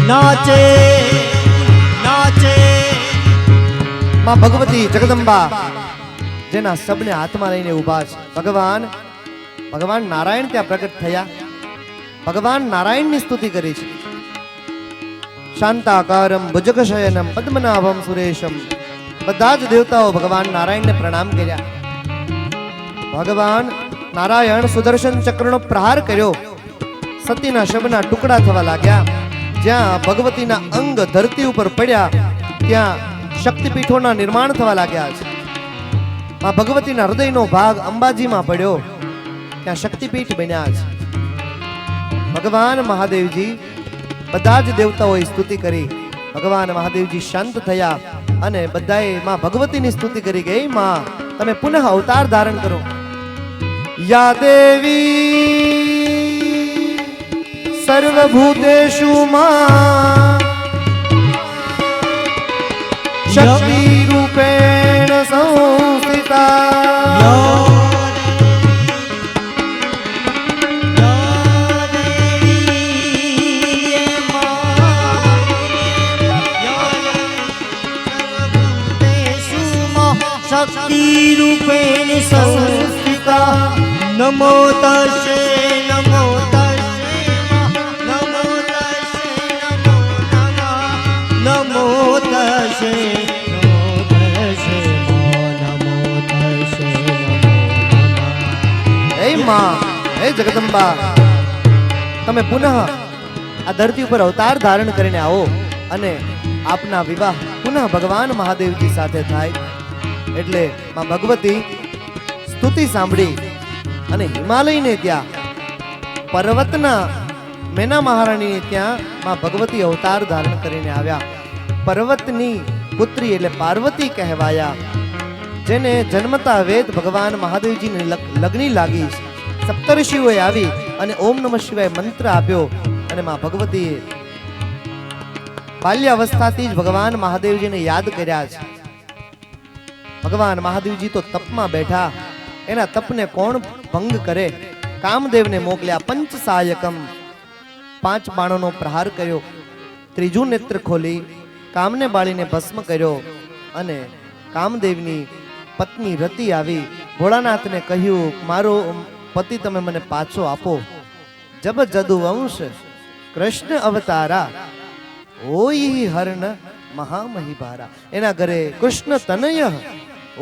नाचे नाचे
માં ભગવતી જગદંબા જેના શબને હાથમાં લઈને ઊભા છે. ભગવાન નારાયણ ત્યાં પ્રગટ થયા. ભગવાન નારાયણની સ્તુતિ કરી છે. શાંતાકારમ ભુજગશયનમ પદ્મનાભમ સુરેશમ. બધા જ દેવતાઓ ભગવાન નારાયણને પ્રણામ કર્યા. ભગવાન નારાયણ સુદર્શન ચક્રનો પ્રહાર કર્યો. સતીના શબના ટુકડા થવા લાગ્યા. જ્યાં ભગવતીના અંગ ધરતી ઉપર પડ્યા ત્યાં શક્તિપીઠોના નિર્માણ થવા લાગ્યા છે. આ ભગવતીના હૃદયનો ભાગ અંબાજીમાં પડ્યો ત્યાં શક્તિપીઠ બન્યા છે. ભગવાન મહાદેવજી બધા જ દેવતાઓએ સ્તુતિ કરી. ભગવાન મહાદેવજી શાંત થયા અને બધાએ માં ભગવતીની સ્તુતિ કરી ગઈ માં તમે પુનઃ અવતાર ધારણ કરો. યા દેવી સર્વભૂતેષુ માં શક્તિ રૂપેણ સંસ્થિતા
शक्ति रूपेण संस्थिता नमो तस्यै नमो तस्यै नमो तस्यै नमो तस्यै नमो तस्यै
હે માં હે જગદંબા તમે પુનઃ આ ધરતી ઉપર અવતાર ધારણ કરીને આવો અને આપના વિવાહ પુનઃ ભગવાન મહાદેવજી સાથે થાય. એટલે માં ભગવતી સ્તુતિ સાંભળી અને હિમાલયને ત્યાં પર્વતના મેના મહારાણીને ત્યાં માં ભગવતી અવતાર ધારણ કરીને આવ્યા. પર્વતની પુત્રી એટલે પાર્વતી કહેવાયા. જેને જન્મતા વેદ ભગવાન મહાદેવજીને લગ્ની લાગી. સપ્તર્ષિઓએ આવી અને ઓમ નમઃ શિવાય મંત્ર આપ્યો અને માં ભગવતીએ બાલ્યાવસ્થાથી જ ભગવાન મહાદેવજીને યાદ કર્યા છે. ભગવાન મહાદેવજી તો તપમાં બેઠા. એના તપને કોણ ભંગ કરે? કામદેવને મોકલ્યા. પંચ સહાયકમ 5 બાણોનો પ્રહાર કર્યો. ત્રીજું નેત્ર ખોલી કામને બાળીને ભસ્મ કર્યો અને કામદેવની પત્ની રતિ આવી ભોળાનાથને કહ્યું મારો પતિ તમે મને પાછો આપો. જબ જદુવંશ કૃષ્ણ અવતારા ઓય હર્ણ મહામહિભારા. એના ઘરે કૃષ્ણ તનય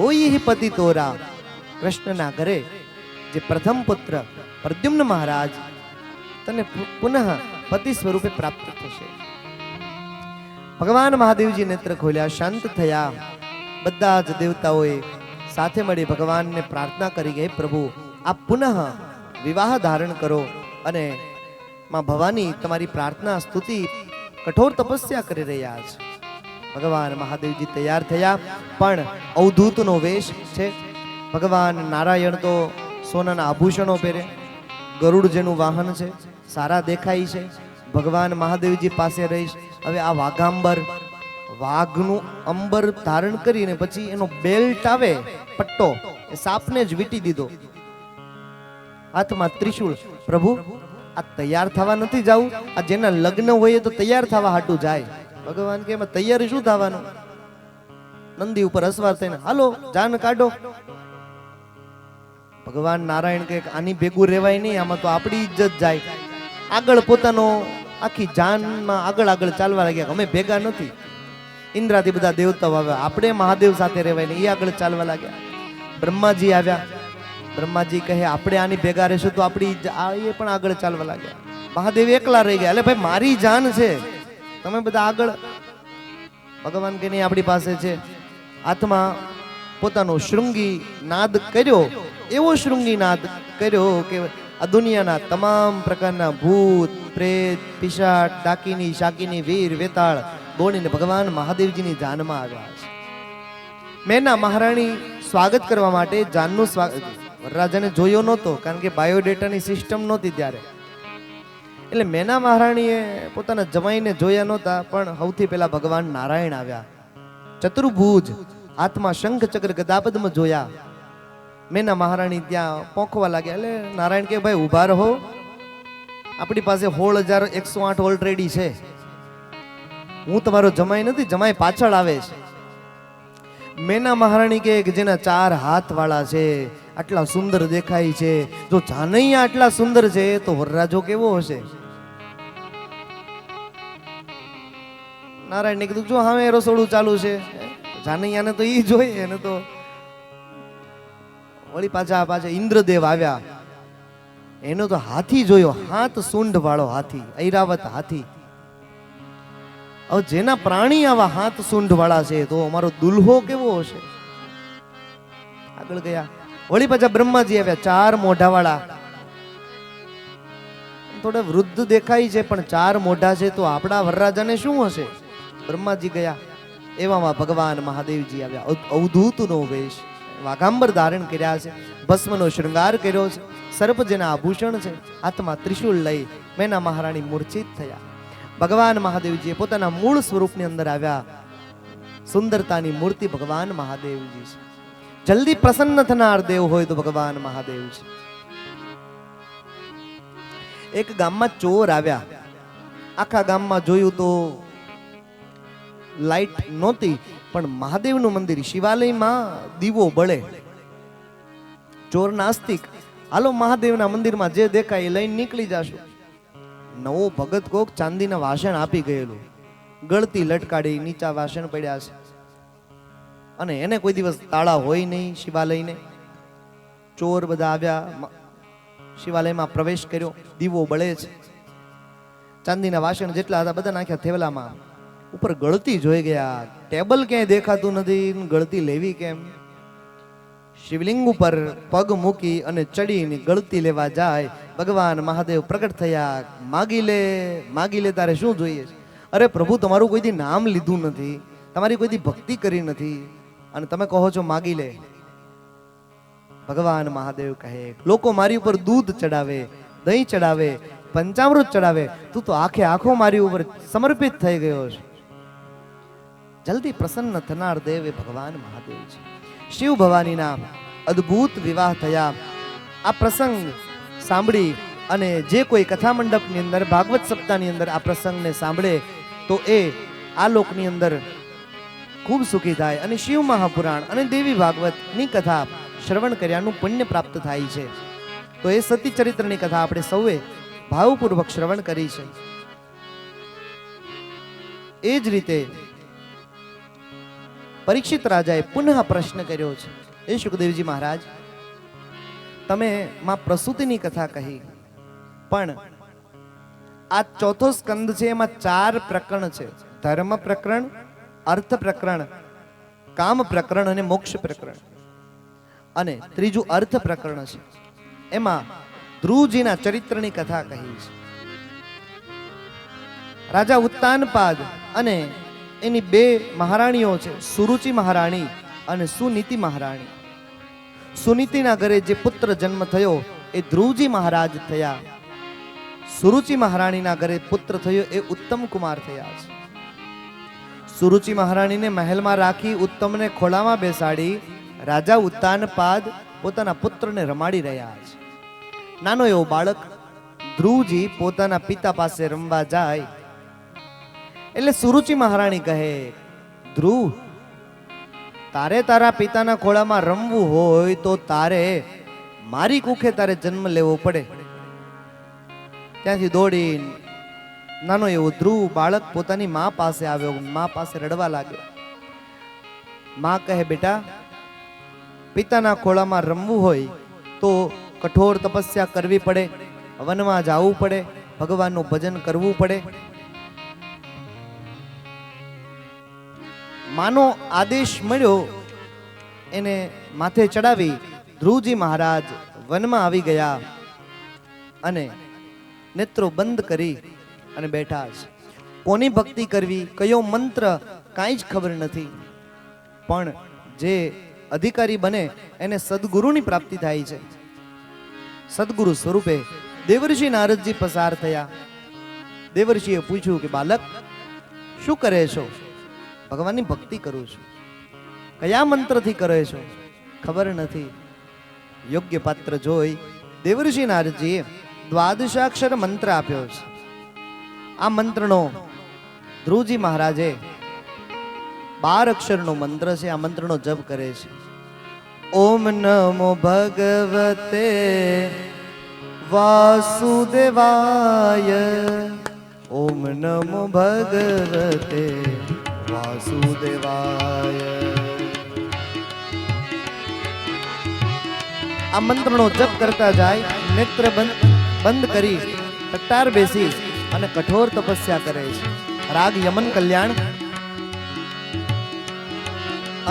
ઓય પતિ તોરા. કૃષ્ણના ઘરે જે પ્રથમ પુત્ર પ્રદ્યુમ્ન મહારાજ તને પુનઃ પતિ સ્વરૂપે પ્રાપ્ત થશે. ભગવાન મહાદેવજી નેત્ર ખોલ્યા, શાંત થયા. બધા જ દેવતાઓએ સાથે મળી ભગવાનને પ્રાર્થના કરી ગઈ પ્રભુ આપ પુનઃ વિવાહ ધારણ કરો અને માં ભવાની તમારી પ્રાર્થના સ્તુતિ કઠોર તપસ્યા કરી રહ્યા છે. ભગવાન મહાદેવજી તૈયાર થયા પણ અવધૂતનો વેશ છે. ભગવાન નારાયણ તો સોનાના આભૂષણો પહેરે, ગરુડ જેનું વાહન છે, સારા દેખાય છે. ભગવાન મહાદેવજી પાસે રહીશ. હવે આ વાઘાંબર વાઘનું અંબર ધારણ કરીને પછી એનો બેલ્ટ આવે પટ્ટો એ સાપને જ વીટી દીધો. હાથમાં ત્રિશૂળ. પ્રભુ આ તૈયાર થવા નથી જવું? આ જેના લગ્ન હોય તો તૈયાર થવા હાટું જાય. ભગવાન કે એમાં તૈયારી શું થવાનું? નંદી ઉપર અસવાર થઈને હાલો જાન કાઢો. ભગવાન નારાયણ કે આની ભેગું રહેવાય નહીં, આમાં તો આપણી ઇજ્જત જાય. આગળ પોતાનો આખી જાનમાં આગળ આગળ ચાલવા લાગ્યા. અમે ભેગા નથી. ઇન્દ્રાથી બધા દેવતાઓ આવ્યા, આપણે મહાદેવ સાથે રહેવાય ને એ આગળ ચાલવા લાગ્યા. બ્રહ્માજી આવ્યા. બ્રહ્માજી કહે આપણે આની ભેગા રહેશું તો આપણી એ પણ આગળ ચાલવા લાગ્યા. મહાદેવ એકલા રહી ગયા. એટલે ભાઈ મારી જાન છે, તમે બધા આગળ. ભગવાન કે નહીં, આપણી પાસે છે. હાથમાં પોતાનો શૃંગી નાદ કર્યો. એવો શૃંગી નાદ કર્યો કે આ દુનિયાના તમામ પ્રકારના ભૂત, પ્રેત, પિશાચ, ડાકીની, શાકીની, વીર, વેતાળ દોડીને ભગવાન મહાદેવજીની જાનમાં આવ્યા છે. મેના મહારાણી સ્વાગત કરવા માટે જાનનું સ્વાગત. વરરાજાને જોયો નહોતો, કારણ કે બાયોડેટાની સિસ્ટમ નહોતી ત્યારે. એટલે મેના મહારાણીએ પોતાના જમાઈને જોયા નહોતા, પણ સૌથી પહેલા ભગવાન નારાયણ આવ્યા. ચતુર્ભુજ, હાથમાં શંખ ચક્ર ગદાપદ્મ જોયા. મેના મહારાણી ત્યાં પહોંચવા લાગ્યા. એટલે નારાયણ કે ભાઈ ઊભા રહો, આપણી પાસે 16,108 ઓલરેડી છે. હું તમારો જમાઈ નથી, જમાઈ પાછળ આવે છે. મેના મહારાણી કે જેના 4 હાથ વાળા છે, આટલા સુંદર દેખાય છે, જો જાનૈયા આટલા સુંદર છે તો વરરાજો કેવો હશે? નારાયણ ને કીધું જો હવે રસોડું ચાલુ છે, જાનૈયાને તો ઈ જોઈએ. એને તો વળી પાછા ઇન્દ્રદેવ આવ્યા. એનો તો હાથી જોયો, હાથ સૂંઢ વાળો હાથી, ઐરાવત હાથી. હવે જેના પ્રાણી આવા હાથ સૂંઢ વાળા છે તો અમારો દુલ્હો કેવો હશે? આગળ ગયા. વળી પાછા બ્રહ્માજી આવ્યા, 4 મોઢા વાળા. થોડા વૃદ્ધ દેખાય છે પણ 4 મોઢા છે, તો આપણા વરરાજાને શું હશે? બ્રહ્માજી ગયા. એવામાં ભગવાન મહાદેવજી આવ્યા. અવધૂતનો વેશ, વાઘાંબર ધારણ કર્યા છે, ભસ્મનો શૃંગાર કર્યો છે, સર્પ જેના આભૂષણ છે, હાથમાં ત્રિશૂળ લઈ મેના મહારાણી મૂર્છિત થયા. ભગવાન મહાદેવજીએ પોતાના મૂળ સ્વરૂપની અંદર આવ્યા. સુંદરતાની મૂર્તિ ભગવાન મહાદેવજી છે. જલ્દી પ્રસન્ન થનાર દેવ હોય તો ભગવાન મહાદેવ છે. એક ગામમાં ચોર આવ્યા. આખા ગામમાં જોયું તો લાઈટ નહોતી, પણ મહાદેવનું મંદિર, શિવાલયમાં દીવો બળે. ચોર નાસ્તિક, હાલો મહાદેવના મંદિરમાં જે દેખાય એ લઈને નીકળી જાશું. નવો ભગત કોક ચાંદીના વાસણ આપી ગયેલું, ગળતી લટકાડી નીચા વાસણ પડ્યા છે. અને એને કોઈ દિવસ તાળા હોય નહીં શિવાલયને. ચોર બધા આવ્યા, શિવાલયમાં પ્રવેશ કર્યો, દીવો બળે છે. ચાંદીના વાસણ જેટલા હતા બધા નાખ્યા થેવલામાં. ઉપર ગળતી જોઈ ગયા, ટેબલ ક્યાંય દેખાતું નથી, ગળતી લેવી કેમ? શિવલિંગ ઉપર પગ મૂકી અને ચડીને ગળતી લેવા જાય. ભગવાન મહાદેવ પ્રગટ થયા. માગી લે તારે શું જોઈએ? અરે પ્રભુ, તમારું કોઈ દી નામ લીધું નથી, તમારી કોઈ દી ભક્તિ કરી નથી, અને તમે કહો છો માગી લે. ભગવાન મહાદેવ કહે, લોકો મારી ઉપર દૂધ ચડાવે, દહીં ચડાવે, પંચામૃત ચડાવે, તું તો આખે આખો મારી ઉપર સમર્પિત થઈ ગયો છે. જલ્દી પ્રસન્ન થનાર દેવ એ ભગવાન મહાદેવ છે. શિવ ભવાનીના અદ્ભુત વિવાહ થયા. આ પ્રસંગ સાંભળી અને જે કોઈ કથા મંડપની અંદર, ભાગવત સપ્તાહની અંદર આ પ્રસંગને સાંભળે તો એ આ લોકની અંદર ખૂબ સુખી થાય અને શિવ મહાપુરાણ અને દેવી ભાગવતની કથા શ્રવણ કર્યાનું પુણ્ય પ્રાપ્ત થાય છે. તો એ સતી ચરિત્રની કથા આપણે સૌએ ભાવપૂર્વક શ્રવણ કરી છે. એ જ રીતે પરીક્ષિત રાજાએ પુનઃ પ્રશ્ન કર્યો છે, એ સુખદેવજી મહારાજ, તમે માં પ્રસૂતિની કથા કહી, પણ આ ચોથો સ્કંદ છે, એમાં 4 પ્રકરણ છે. ધર્મ પ્રકરણ, અર્થ પ્રકરણ, કામ પ્રકરણ અને મોક્ષ પ્રકરણ. અને ત્રીજું અર્થ પ્રકરણ છે. એમાં ધ્રુવજીના ચરિત્રની કથા કહી છે. રાજા ઉત્તાનપાદ અને એની 2 મહારાણીઓ છે, સુરુચિ મહારાણી અને સુનીતિ મહારાણી. સુનીતિના ઘરે જે પુત્ર જન્મ થયો એ ધ્રુવજી મહારાજ થયા. સુરુચિ મહારાણીના ઘરે પુત્ર થયો એ ઉત્તમ કુમાર થયા છે. સુરુચિ મહારાણીને મહેલમાં રાખી ઉત્તમને ખોળામાં બેસાડી રાજા ઉત્તાનપાદ પોતાના પુત્રને રમાડી રહ્યા છે. નાનો એવો બાળક ધ્રુવજી પોતાના પિતા પાસે રમવા જાય એટલે સુરુચિ મહારાણી કહે, ધ્રુવ, તારે તારા પિતાના ખોળામાં રમવું હોય તો તારે મારી કુખે તારે જન્મ લેવો પડે. ત્યાંથી દોડી નાનો એવો ધ્રુવ બાળક પોતાની મા પાસે આવ્યો. મા પાસે રડવા લાગ્યો. મા કહે, બેટા, પિતાના ખોળામાં રમવું હોય તો કઠોર તપસ્યા કરવી પડે, વનમાં જવું પડે, ભગવાનનું ભજન કરવું પડે. માનો આદેશ મળ્યો, એને માથે ચડાવી ધ્રુવજી મહારાજ વનમાં આવી ગયા અને નેત્રો બંધ કરી અને બેઠા છે. કોની ભક્તિ કરવી, કયો મંત્ર, કાંઈ જ ખબર નથી. પણ જે અધિકારી બને એને સદગુરુની પ્રાપ્તિ થાય છે. સદગુરુ સ્વરૂપે દેવર્ષિ નારદજી પસાર થયા. દેવર્ષિએ પૂછ્યું કે બાલક, શું કરે છો? ભગવાનની ભક્તિ કરું છું. કયા મંત્રથી કરે છો? ખબર નથી. યોગ્ય પાત્ર જોઈ દેવર્ષિ નારદજીએ દ્વાદશાક્ષર મંત્ર આપ્યો છે. આ મંત્રનો ધ્રુવજી મહારાજે 12 અક્ષરનો મંત્ર છે. આ મંત્રનો જપ કરે છે. ઓમ નમો ભગવતે વાસુદેવાય. ઓમ નમો ભગવતે વાસુદેવાય. આ મંત્રનો જપ કરતા જાય, નેત્ર બંધ કરી કટ્ટાર બેસી અને કઠોર તપસ્યા કરે છે. રાગ યમન કલ્યાણ.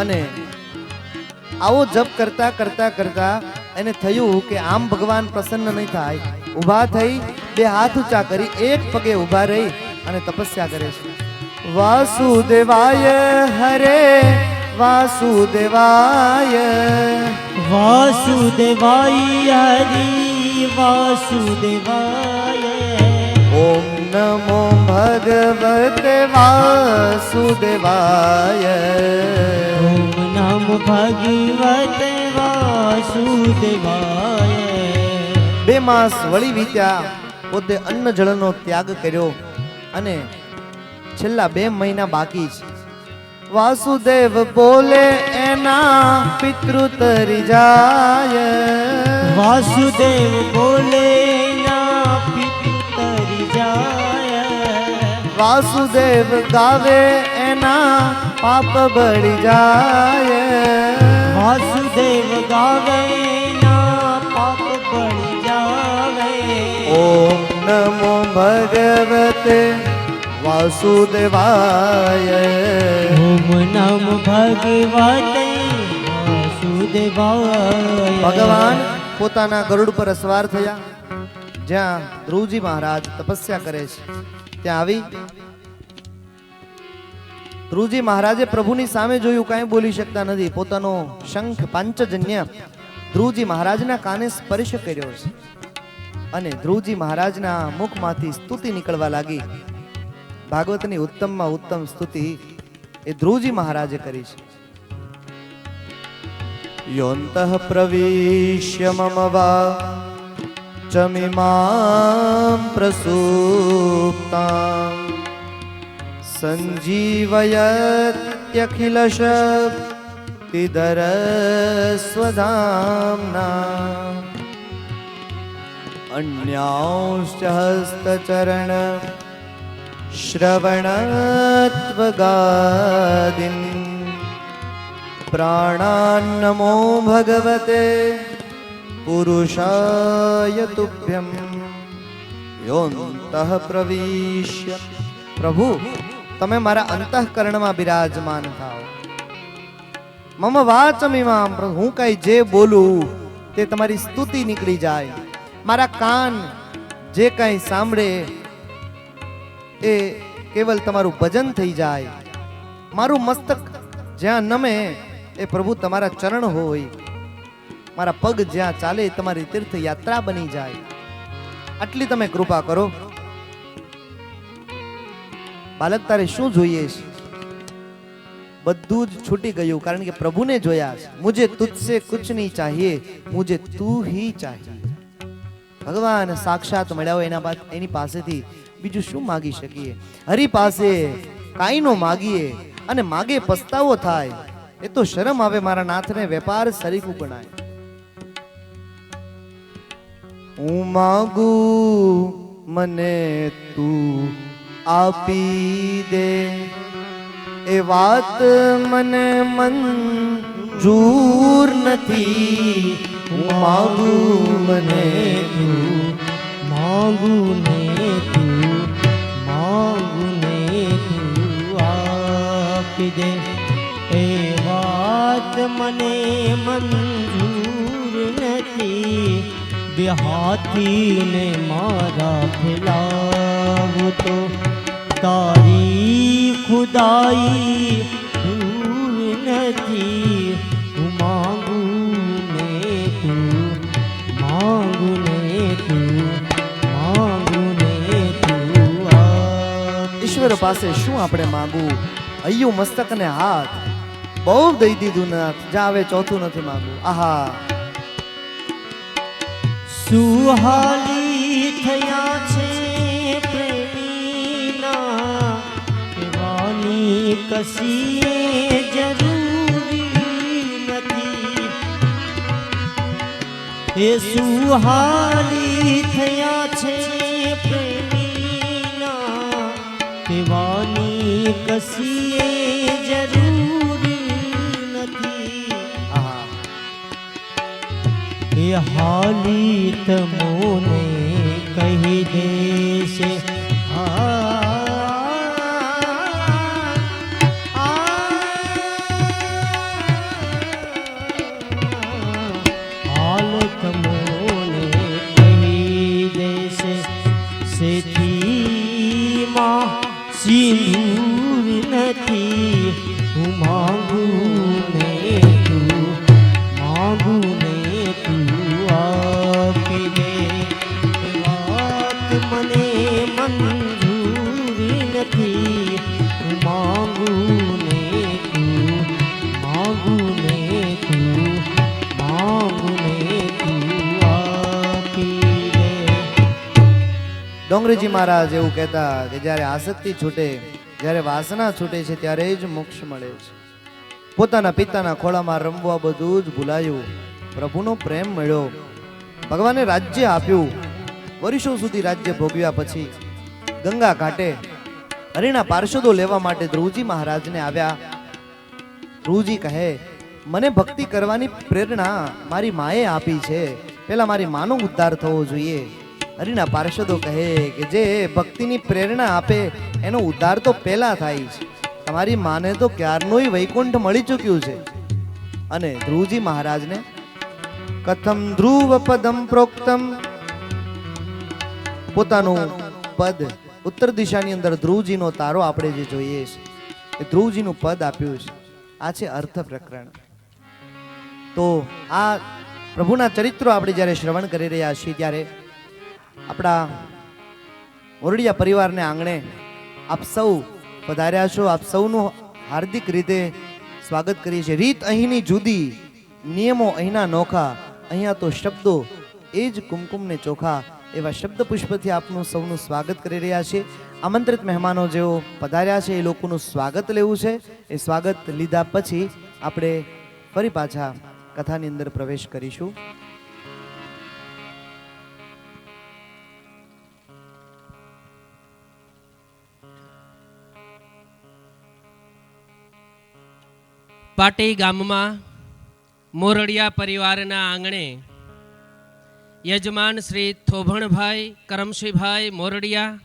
અને આવો જપ કરતા કરતા કરતા એને થયું કે આમ ભગવાન પ્રસન્ન નહીં થાય. ઊભા થઈ 2 હાથ ઊંચા કરી એક પગે ઊભા રહી અને તપસ્યા કરે છે. વાસુદેવાય હરે વાસુદેવાય.
વાસુદેવાય હરિ વાસુદેવાય.
ઓમ નમો ભગવતે વાસુદેવાય.
ઓમ નમો ભગવતે વાસુદેવાય.
2 માસ વળી વીત્યા. પોતે અન્ન જળનો ત્યાગ કર્યો અને છેલ્લા 2 મહિના બાકી છે. વાસુદેવ બોલે એના પિતૃ તરી જાય.
વાસુદેવ બોલે ના પિતૃ તરી જાય.
વાસુદેવ ગાવે એના પાપ બળી જાય.
વાસુદેવ ગાવે ના પાપ બળી જાવે.
ઓમ નમો ભગવતે વાસુદેવાય.
ઓમ નમો ભગવતે વાસુદેવાય.
ભગવાન પોતાના ગરુડ પર સવાર થયા. જ્યાં ધ્રુવજી મહારાજ તપસ્યા કરે છે ત્યાં આવી ધ્રુવજી મહારાજે પ્રભુની સામે જોયું, કાંઈ બોલી શકતા નથી. પોતાનો શંખ પાંચજન્ય ધ્રુવજી મહારાજના કાને સ્પર્શ કર્યો છે અને ધ્રુવજી મહારાજના મુખમાંથી સ્તુતિ નીકળવા લાગી. ભાગવતની ઉત્તમમાં ઉત્તમ સ્તુતિ એ ધ્રુવજી મહારાજે કરી છે. યોંતઃ પ્રવિશ્ય મમ વા ચમિમાં પ્રસુપ્તાં સંજીવયત્યખિલ શક્તિધર સ્વધામ્ના. અન્યાંશ્ચ હસ્તચરણ શ્રવણત્વગાદિન પ્રાણાન્નમો ભગવતે પુરુષાય તુભ્યમ. યોંતઃ પ્રવિશ્ય. પ્રભુ, તમે મારા અંતઃકરણમાં બિરાજમાન થાઓ. મમ વાચમિમામ. હું કઈ જે બોલું તે તમારી સ્તુતિ નીકળી જાય. મારા કાન જે કઈ સાંભળે એ કેવલ તમારું ભજન થઈ જાય. મારું મસ્તક જ્યાં નમે એ પ્રભુ તમારા ચરણ હોય. મારા પગ જ્યાં ચાલે તમારી તીર્થ યાત્રા બની જાય. આટલી તમે કૃપા કરો. બાલક, તારે શું જોઈએ છે? બધું જ છૂટી ગયું, કારણ કે પ્રભુને જોયા છે. મુજે તુજસે કુછ નહીં ચાહીએ, મુજે તું હી ચાહીએ. ભગવાન સાક્ષાત મળ્યા હોય એની પાસેથી બીજું શું માગી શકીએ? હરિ પાસે કાંઈ નો માગીએ અને માગે પસ્તાવો થાય. એ તો શરમ આવે મારા નાથને વેપાર સરીકું ગણાય. હું માગું મને તું આપી દે, એ વાત મને મંજૂર નથી. હું માગું મને તું
માંગુ ને તું આપી દે, એ વાત મને મંજૂર નથી. બે હાથીને મારા ફેલાવું તો તારી ખુદાઈ દૂર નથી. હું માંગુ ને તું
ઈશ્વર પાસે શું આપણે માંગવું? હૈયું મસ્તક ને હાથ બહુ દઈ દીધું નાથ, જા હવે ચોથું નથી માંગવું. આહા,
સુહાલી થયા છે પ્રેમીના, કહેવાની કશી જરૂરી નથી. એ સુહાલી થયા છે પ્રેમીના, કહેવાની કશી જરૂરી નથી.
આહા,
એ હાલી તમોને કહી દેશે. હાલ તમોને કહી દેશે, સેથીમાં સિંદૂર નથી. હું માંગું ને તું આપી દે, વાત મને મંજૂર નથી. હું માંગું ને તું આપી દે.
ડોંગરીજી મહારાજ એવું કહેતા કે જ્યારે આસક્તિ છૂટે, જ્યારે વાસના છૂટે છે ત્યારે જ મોક્ષ મળે છે. પોતાના પિતાના ખોળામાં રમવા બધું જ ભૂલાયું, પ્રભુનો પ્રેમ મળ્યો, ભગવાને રાજ્ય આપ્યું. વર્ષો સુધી રાજ્ય ભોગવ્યા પછી ગંગા ઘાટે હરિના પાર્ષદો લેવા માટે ધ્રુવજી મહારાજને આવ્યા. ધ્રુવજી કહે, મને ભક્તિ કરવાની પ્રેરણા મારી માએ આપી છે, પહેલા મારી માનો ઉદ્ધાર થવો જોઈએ. હરિના પાર્ષદો કહે કે જે ભક્તિની પ્રેરણા આપે એનો ઉદ્ધાર તો પહેલા થાય છે. તમારી માને તો ક્યારનોય વૈકુંઠ મળી ચૂક્યું છે. અને ધ્રુવજી મહારાજને કથમ ધ્રુવ પદમ પ્રોક્તમ, પોતાનું પદ ઉત્તર દિશાની અંદર ધ્રુવજીનો તારો આપણે જે જોઈએ છે એ ધ્રુવજીનું પદ આપ્યું છે. આ છે અર્થ પ્રકરણ. તો આ પ્રભુના ચરિત્રો આપણે જ્યારે શ્રવણ કરી રહ્યા છીએ ત્યારે આપણા મોરડિયા પરિવારને આંગણે આપ સૌ પધાર્યા છો. આપ સૌનું હાર્દિક રીતે સ્વાગત કરીએ છીએ. રીત અહીંની જુદી, નિયમો અહીંના નોખા, અહીંયા તો શબ્દો એ જ કુમકુમને ચોખા, એવા શબ્દ પુષ્પથી આપનું સૌનું સ્વાગત કરી રહ્યા છે. આમંત્રિત મહેમાનો જેઓ પધાર્યા છે એ લોકોનું સ્વાગત લેવું છે. એ સ્વાગત લીધા પછી આપણે ફરી પાછા કથાની અંદર પ્રવેશ કરીશું.
પાટી ગામમાં મોરડિયા પરિવારના આંગણે યજમાન શ્રી થોભણભાઈ કરમશીભાઈ મોરડિયા,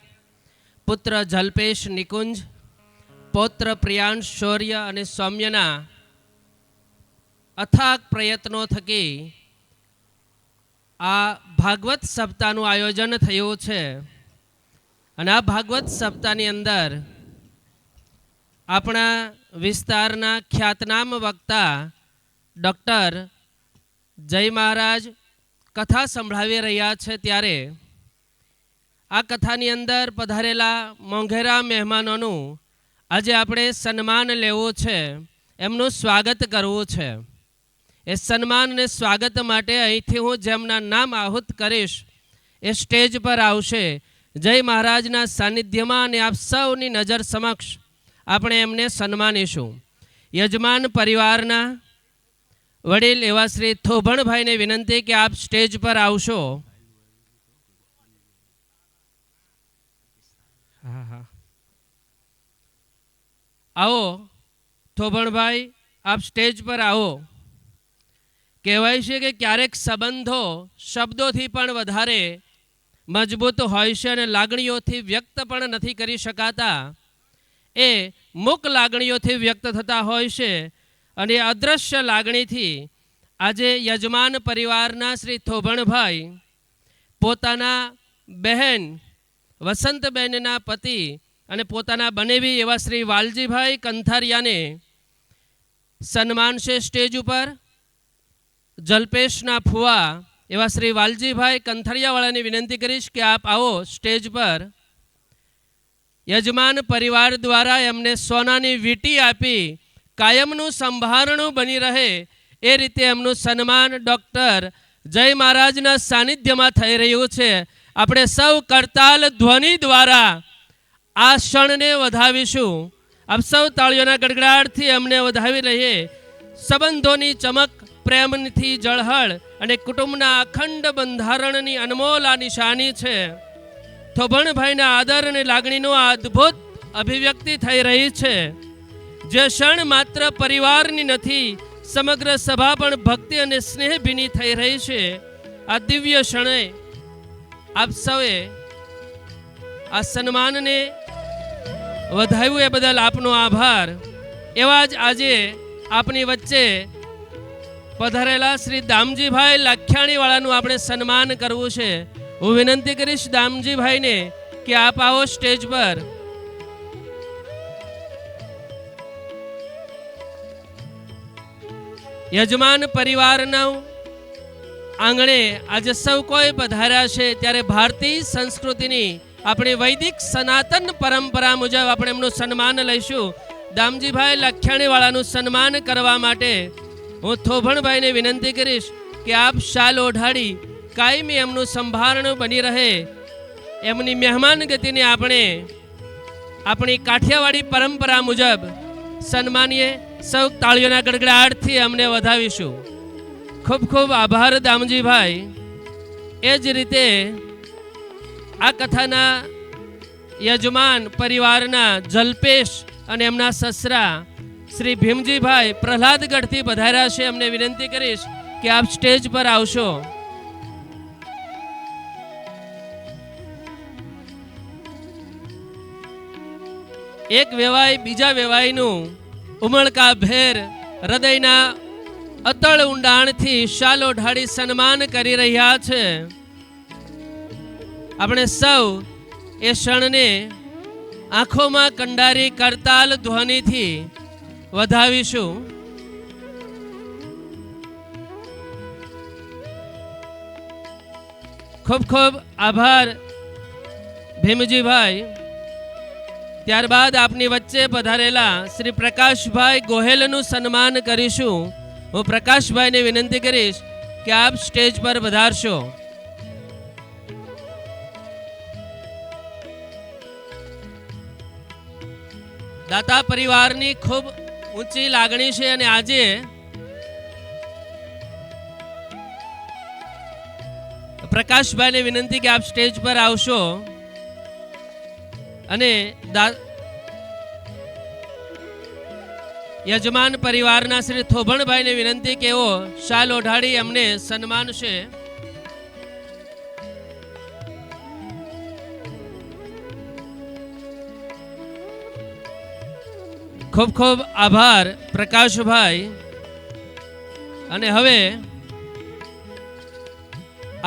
પુત્ર જલ્પેશ નિકુંજ, પૌત્ર પ્રિયાંશ શૌર્ય અને સૌમ્યના અથાગ પ્રયત્નો થકી આ ભાગવત સપ્તાહનું આયોજન થયું છે. અને આ ભાગવત સપ્તાહની અંદર આપણા વિસ્તારના ખ્યાતનામ વક્તા ડૉક્ટર જય મહારાજ કથા સંભળાવી રહ્યા છે. ત્યારે આ કથાની અંદર પધારેલા મોંઘેરા મહેમાનોનું આજે આપણે સન્માન લેવું છે, એમનું સ્વાગત કરવું છે. એ સન્માન અને સ્વાગત માટે અહીંથી હું જેમના નામ આહુત કરીશ એ સ્ટેજ પર આવશે. જય મહારાજના સાનિધ્યમાં અને આપ સૌની નજર સમક્ષ આપણે એમને સન્માનીશું. યજમાન પરિવારના વડીલ એવા શ્રી થોભણભાઈને વિનંતી કે આપ સ્ટેજ પર આવશો. આવો થોભણભાઈ, આપ સ્ટેજ પર આવો. કહેવાય છે કે ક્યારેક સંબંધો શબ્દોથી પણ વધારે મજબૂત હોય છે અને લાગણીઓથી વ્યક્ત પણ નથી કરી શકાતા. એ મૂક લાગણીઓથી વ્યક્ત થતા હોય છે અને અદ્રશ્ય લાગણીથી આજે યજમાન પરિવારના શ્રી થોભણભાઈ પોતાના બહેન વસંતબેનના પતિ અને પોતાના બનેવી એવા શ્રી વાલજીભાઈ કંથારિયાને સન્માનશે સ્ટેજ ઉપર. જલપેશના ફુવા એવા શ્રી વાલજીભાઈ કંથારિયાવાળાની વિનંતી કરીશ કે આપ આવો સ્ટેજ પર. યજમાન પરિવાર દ્વારા એમને સોનાની વીંટી આપી કાયમનું સંભારણું બની રહે એ રીતે એમનું સન્માન ડૉક્ટર જય મહારાજના સાનિધ્યમાં થઈ રહ્યું છે. આપણે સૌ કરતાલ ધ્વનિ દ્વારા આ ક્ષણને વધાવીશું. આપ સૌ તાળીઓના ગડગડાટથી અમને વધાવી રહીએ. સંબંધોની ચમક પ્રેમથી ઝળહળ અને કુટુંબના અખંડ બંધારણની અનમોલ આ નિશાની છે. થોભણભાઈના આદર અને લાગણીનો આ અદ્ભુત અભિવ્યક્તિ થઈ રહી છે. જે ક્ષણ માત્ર પરિવારની નથી, સમગ્ર સભા પણ ભક્તિ અને સ્નેહ ભીની થઈ રહી છે. આ દિવ્ય ક્ષણે આપ સૌએ આ સન્માનને વધાવ્યું એ બદલ આપનો આભાર. એવા જ આજે આપની વચ્ચે પધારેલા શ્રી દામજીભાઈ લાખિયાણીવાળાનું આપણે સન્માન કરવું છે. હું વિનંતી કરીશ દામજીભાઈને કે આપ આવો સ્ટેજ પર. યજમાન પરિવારના આંગણે આજે સૌ કોઈ પધાર્યા છે ત્યારે ભારતીય સંસ્કૃતિની આપણી વૈદિક સનાતન પરંપરા મુજબ આપણે એમનું સન્માન લઈશું. દામજીભાઈ લાખિયાણીવાળાનું સન્માન કરવા માટે હું થોભણભાઈને વિનંતી કરીશ કે આપ શાલ ઓઢાડી કાયમી એમનું સંભારણું બની રહે એમની મહેમાન ગતિને આપણે આપણી કાઠિયાવાડી પરંપરા મુજબ સન્માનીએ. સૌ તાળીઓના ગડગડાટથી અમને વધાવીશું. ખૂબ ખૂબ આભાર દામજીભાઈ. એ જ રીતે આ કથાના યજમાન પરિવારના જલપેશ અને એમના સસરા શ્રી ભીમજીભાઈ પ્રહલાદગઢથી પધાર્યા છે. અમને વિનંતી કરીશ કે આપ સ્ટેજ પર આવશો. એક વેવાય બીજા વેવાયનું ઉમળકા ભેર હૃદયના અતળ ઊંડાણથી શાલ ઓઢાડી સન્માન કરી રહ્યા છે. આપણે સૌ એ ક્ષણને આંખોમાં કંડારી કરતાલ ધ્વનિથી વધાવીશું. ખૂબ ખૂબ આભાર ભીમજીભાઈ. ત્યારબાદ આપની વચ્ચે પધારેલા શ્રી પ્રકાશભાઈ ગોહેલનું સન્માન કરીશું. હું પ્રકાશભાઈને વિનંતી કરીશ કે આપ સ્ટેજ પર પધારશો. દાતા પરિવારની ખૂબ ઊંચી લાગણી છે અને આજે પ્રકાશભાઈને વિનંતી કે આપ સ્ટેજ પર આવશો અને યજમાન પરિવારના શ્રી થોભણભાઈને વિનંતી કે એઓ શાલ ઓઢાડી અમને સન્માનશે. ખૂબ ખૂબ આભાર પ્રકાશભાઈ. અને હવે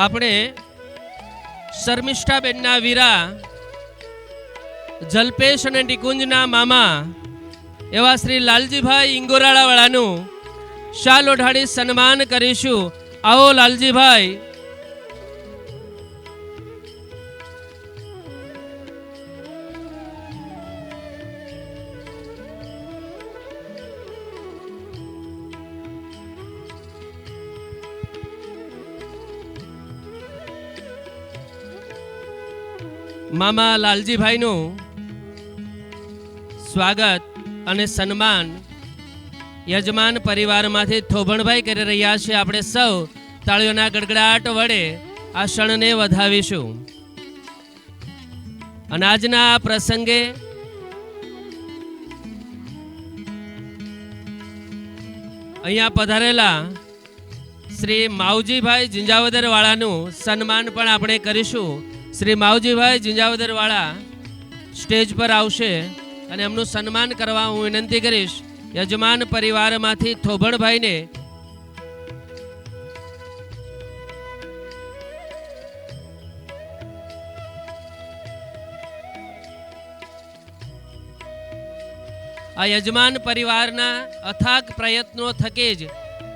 આપણે શર્મિષ્ઠાબેનના વીરા જલપેશ અને નિકુંજના મામા એવા શ્રી લાલજીભાઈ ઇંગોરાળાવાળાનું શાલ ઓઢાડી સન્માન કરીશું. આવો લાલજીભાઈ. મામા લાલજીભાઈનું સ્વાગત અને સન્માન યજમાન પરિવારમાંથી થોભણભાઈ કરી રહ્યા છે. આપણે સૌ તાળીઓના ગડગડાટ વડે આ ક્ષણને વધાવીશું. અને આજના આ પ્રસંગે અહીંયા પધારેલા શ્રી માવજીભાઈ ઝિંજાવદરવાળાનું સન્માન પણ આપણે કરીશું. શ્રી માવજીભાઈ ઝિંજાવદરવાળા સ્ટેજ પર આવશે અને એમનું સન્માન કરવા હું વિનંતી કરીશ. યજમાન પરિવારમાંથી થોભણભાઈને આ યજમાન પરિવારના અથાગ પ્રયત્નો થકી જ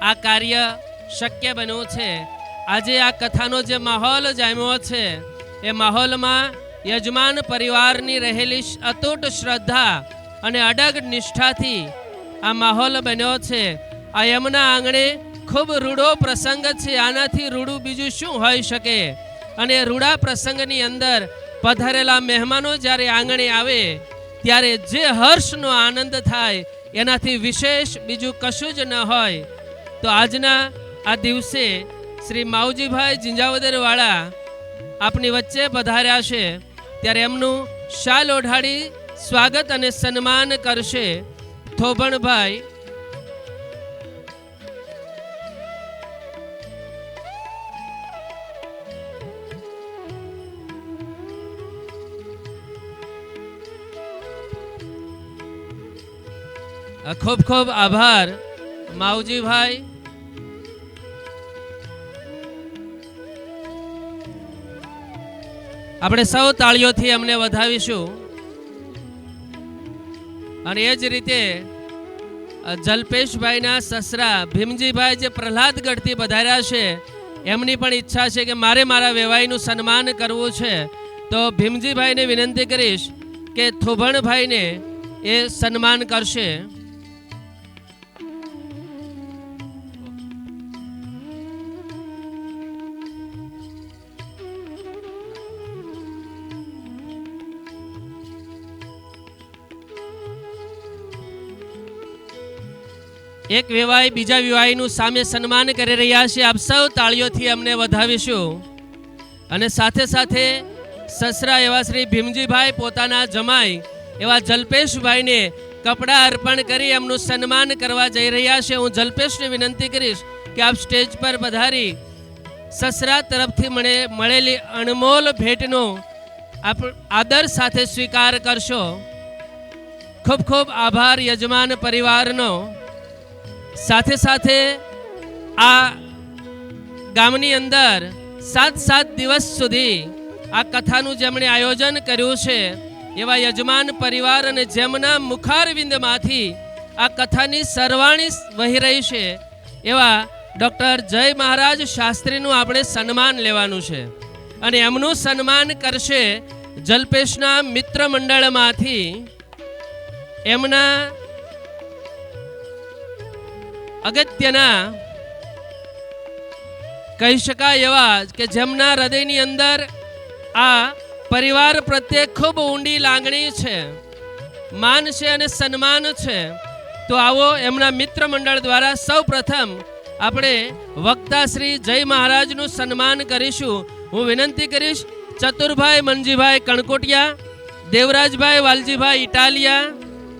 આ કાર્ય શક્ય બન્યું છે. આજે આ કથાનો જે માહોલ જામ્યો છે એ માહોલમાં યજમાન પરિવારની રહેલી અતૂટ શ્રદ્ધા અને અડગ નિષ્ઠાથી આ માહોલ બન્યો છે. આ એમના આંગણે ખૂબ રૂડો પ્રસંગ છે. આનાથી રૂડું બીજું શું હોઈ શકે? અને રૂડા પ્રસંગની અંદર પધારેલા મહેમાનો જ્યારે આંગણે આવે ત્યારે જે હર્ષનો આનંદ થાય એનાથી વિશેષ બીજું કશું જ ન હોય. તો આજના આ દિવસે શ્રી માવજીભાઈ ઝિંજાવદરવાળા આપની વચ્ચે પધાર્યા છે ત્યારે એમનું શાલ ઓઢાડી સ્વાગત અને સન્માન કરશે થોભણભાઈ. ખૂબ ખૂબ આભાર માવજીભાઈ. આપણે સૌ તાળીઓથી એમને વધાવીશું. અને એ જ રીતે જલ્પેશભાઈના સસરા ભીમજીભાઈ જે પ્રહલાદગઢથી પધાર્યા છે એમની પણ ઈચ્છા છે કે મારે મારા વેવાઈનું સન્માન કરવું છે. તો ભીમજીભાઈને વિનંતી કરીશ કે થોભણભાઈને એ સન્માન કરશે. એક વેવાઈ બીજા વેવાઈનું સામે સન્માન કરી રહ્યા છે. આપ સૌ તાળીઓથી અમને વધાવીશું. અને સાથે સાથે સસરા એવા શ્રી ભીમજીભાઈ પોતાના જમાઈ એવા જલ્પેશભાઈને કપડાં અર્પણ કરી એમનું સન્માન કરવા જઈ રહ્યા છે. હું જલ્પેશને વિનંતી કરીશ કે આપ સ્ટેજ પર પધારી સસરા તરફથી મળેલી અણમોલ ભેટનો આપ આદર સાથે સ્વીકાર કરશો. ખૂબ ખૂબ આભાર યજમાન પરિવારનો. સાથે સાથે આ ગામની અંદર 7 દિવસ સુધી આ કથાનું જેમણે આયોજન કર્યું છે એવા યજમાન પરિવાર અને જેમના મુખારવિંદમાંથી આ કથાની સરવાણી વહી રહી છે એવા ડૉક્ટર જય મહારાજ શાસ્ત્રીનું આપણે સન્માન લેવાનું છે. અને એમનું સન્માન કરશે જલ્પેશના મિત્ર મંડળમાંથી એમના અગત્યના કહી શકાય એવા કે જેમના હૃદયની અંદર આ પરિવાર પ્રત્યે ખૂબ ઊંડી લાગણી છે, માન છે અને સન્માન છે. તો આવો એમના મિત્ર મંડળ દ્વારા સૌ પ્રથમ આપણે વક્તા શ્રી જય મહારાજનું સન્માન કરીશું. હું વિનંતી કરીશ ચતુરભાઈ મનજીભાઈ કણકોટિયા, દેવરાજભાઈ વાલજીભાઈ ઇટાલિયા,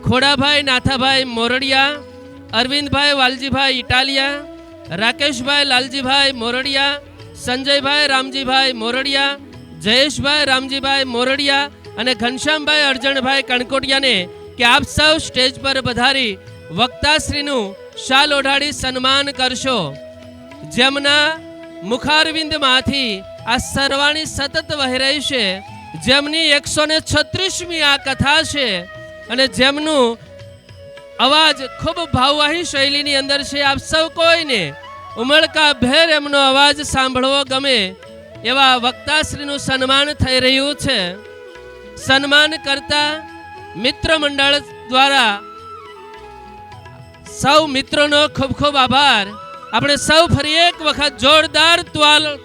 ખોડાભાઈ નાથાભાઈ મોરડિયા, અરવિંદભાઈ વાલજીભાઈ ઇટાલિયા, રાકેશભાઈ લાલજીભાઈ મોરડિયા, સંજયભાઈ રામજીભાઈ મોરડિયા, જયેશભાઈ રામજીભાઈ મોરડિયા અને ઘનશ્યામભાઈ અરજણભાઈ કણકોટિયાને કે આપ સૌ સ્ટેજ પર પધારી વક્તાશ્રીનું શાલ ઓઢાડી સન્માન કરશો. જેમના મુખારવિંદમાંથી આ સરવાણી સતત વહી રહી છે, જેમની 136મી આ કથા છે અને જેમનું અવાજ ખૂબ ભાવવાહી શૈલીની અંદર છે. આપ સૌ કોઈને ઉમળકા ભેર એમનો અવાજ સાંભળવો ગમે એવા વક્તાશ્રીનું સન્માન થઈ રહ્યું છે. સન્માન કરતા મિત્ર મંડળ દ્વારા સૌ મિત્રોનો ખૂબ ખૂબ આભાર. આપણે સૌ ફરી એક વખત જોરદાર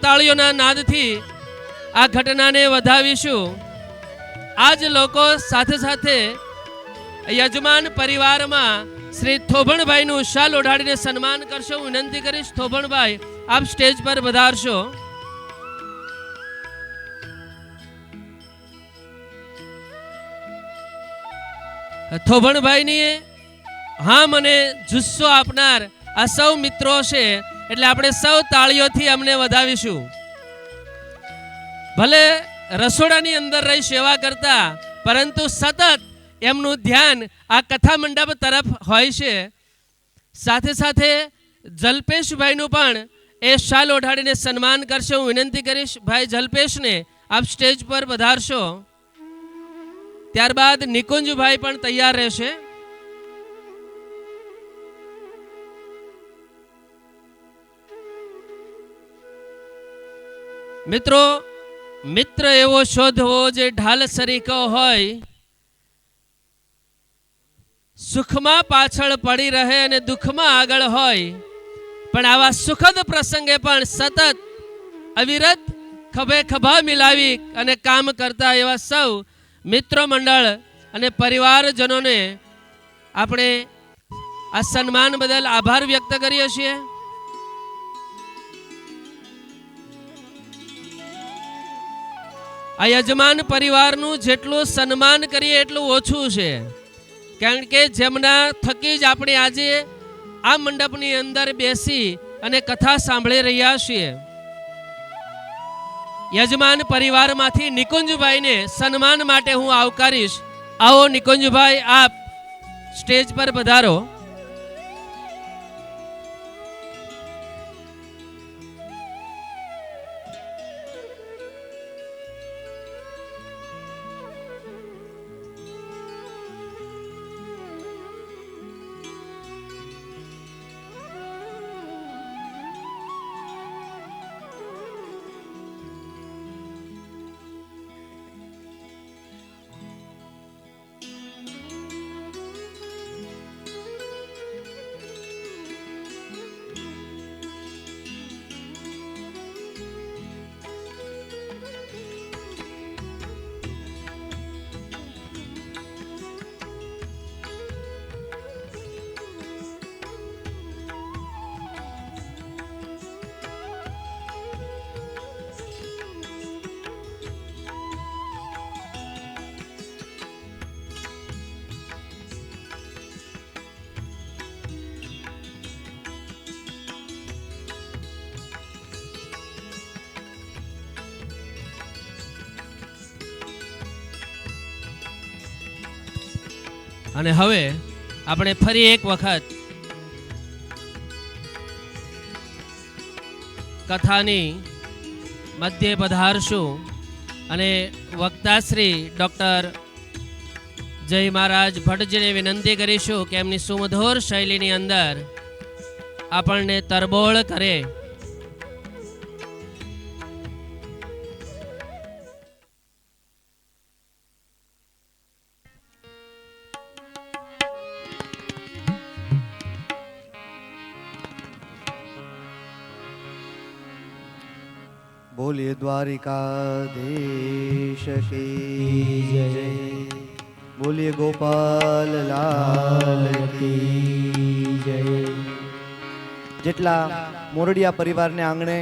તાળીઓના નાદથી આ ઘટનાને વધાવીશું. આજ લોકો સાથે સાથે યજમાન પરિવારમાં શ્રી થોભણભાઈનું શાલ ઓઢાડીને સન્માન કરશો. હું વિનંતી કરીશ થોભણભાઈ આપ સ્ટેજ પર પધારશો. થોભણભાઈની હા મને જુસ્સો આપનાર આ સૌ મિત્રો છે, એટલે આપણે સૌ તાળીઓથી અમને વધાવીશું. ભલે રસોડાની અંદર રહી સેવા કરતા, પરંતુ સતત એમનું ધ્યાન આ કથા મંડપ તરફ હોય છે. સાથે સાથે જલ્પેશભાઈનું પણ એ શાલ ઓઢાડીને સન્માન કરશે. હું વિનંતી કરીશ ભાઈ જલ્પેશને આપ સ્ટેજ પર પધારશો. ત્યારબાદ નિકુંજભાઈ પણ તૈયાર રહેશે. મિત્રો, મિત્ર એવો શોધવો જે ઢાલ સરીકો હોય, સુખમાં પાછળ પડી રહે અને દુઃખમાં આગળ હોય, પણ આવા સુખદ પ્રસંગે પણ સતત અવિરત ખભે ખભા મિલાવી અને કામ કરતા એવા સૌ મિત્રો મંડળ અને પરિવારજનોને આપણે આ સન્માન બદલ આભાર વ્યક્ત કરીએ છીએ. આ યજમાન પરિવારનું જેટલું સન્માન કરીએ એટલું ઓછું છે, કારણ કે જેમના થકી જ આપણે આજે આ મંડપની અંદર બેસી અને કથા સાંભળી રહ્યા છીએ. યજમાન પરિવારમાંથી નિકુંજભાઈને સન્માન માટે હું આવકારીશ. આવો નિકુંજભાઈ, આપ સ્ટેજ પર પધારો. અને હવે આપણે ફરી એક વખત કથાની મધ્યે પધારશું અને વક્તાશ્રી ડૉક્ટર જય મહારાજ ભટ્ટજીને વિનંતી કરીશું કે એમની સુમધુર શૈલીની અંદર આપણને તરબોળ કરે.
બોલીએ દ્વારિકાધીશ કી જય, બોલીએ ગોપાલ લાલ કી જય. જેટલા મોરડિયા પરિવારને આંગણે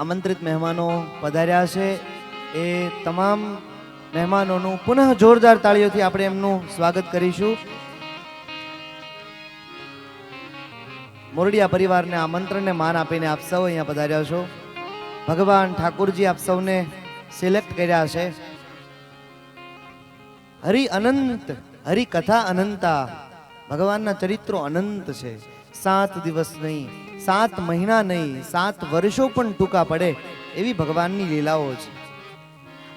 આમંત્રિત મહેમાનો પધાર્યા છે, એ તમામ મહેમાનોનું પુનઃ જોરદાર તાળીઓથી આપણે એમનું સ્વાગત કરીશું. મોરડિયા પરિવારને આમંત્રણને માન આપીને આપ સૌ અહીંયા પધાર્યા છો. ભગવાન ઠાકોરજી આપ સૌને સિલેક્ટ કર્યા છે. હરિ અનંત, હરિ કથા અનંતા. ભગવાનના ચરિત્રો અનંત છે. 7 દિવસ નહીં, 7 મહિના નહીં, 7 વર્ષો પણ ટૂંકા પડે એવી ભગવાનની લીલાઓ છે.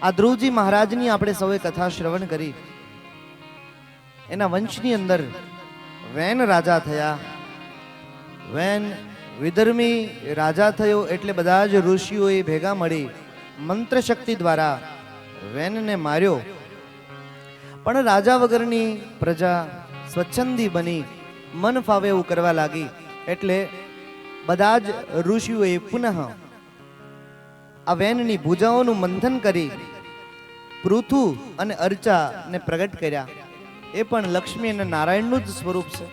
આ ધ્રુવજી મહારાજની આપણે સૌએ કથા શ્રવણ કરી. એના વંશની અંદર વેન રાજા થયા. વેન વિધર્મી રાજા થયો એટલે બધા જ ઋષિઓએ ભેગા મળી મંત્ર શક્તિ દ્વારા વેનને માર્યો. પણ રાજા વગરની પ્રજા સ્વચ્છંદી બની મન ફાવે એવું કરવા લાગી. એટલે બધા જ ઋષિઓએ પુનઃ આ વેનની ભુજાઓનું મંથન કરી પૃથુ અને અર્ચાને પ્રગટ કર્યા. એ પણ લક્ષ્મી અને નારાયણનું જ સ્વરૂપ છે.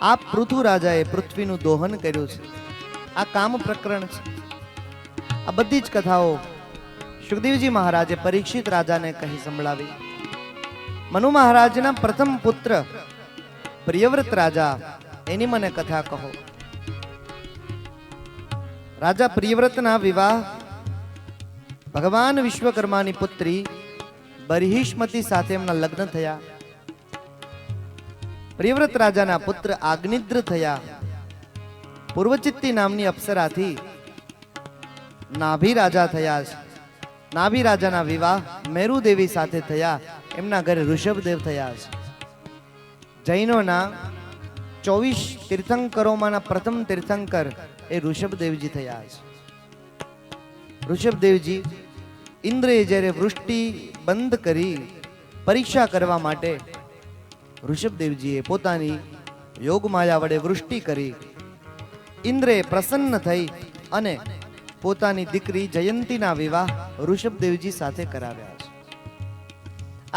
આ પૃથુ રાજાએ પૃથ્વીનું દોહન કર્યું છે. આ કામ પ્રકરણ છે. આ બધી જ કથાઓ સુખદેવજી મહારાજે પરીક્ષિત રાજાને કહી સંભળાવી. મનુ મહારાજના પ્રથમ પુત્ર પ્રિયવ્રત રાજા એની મને કથા કહો. રાજા પ્રિયવ્રતના વિવાહ ભગવાન વિશ્વકર્માની પુત્રી બર્હિષ્મતી સાથે એમના લગ્ન થયા. પ્રિયવ્રત રાજાના પુત્ર આગ્નિદ્ર થયા. પૂર્વચિત્તી નામની અપ્સરાથી નાભી રાજા થયા છે. નાભી રાજાના વિવાહ મેરુદેવી સાથે થયા. એમના ઘરે ઋષભદેવ થયા છે. જૈનોના 24 તીર્થંકરોમાંના પ્રથમ તીર્થંકર એ ઋષભદેવજી થયા છે. ઋષભદેવજી ઇન્દ્રએ જ્યારે વૃષ્ટિ બંધ કરી પરીક્ષા કરવા માટે ઋષભદેવજીએ પોતાની યોગમાયા વડે વૃષ્ટિ કરી. ઇન્દ્રએ પ્રસન્ન થઈ અને પોતાની દીકરી જયંતીના વિવાહ ઋષભદેવજી સાથે કરાવ્યા છે.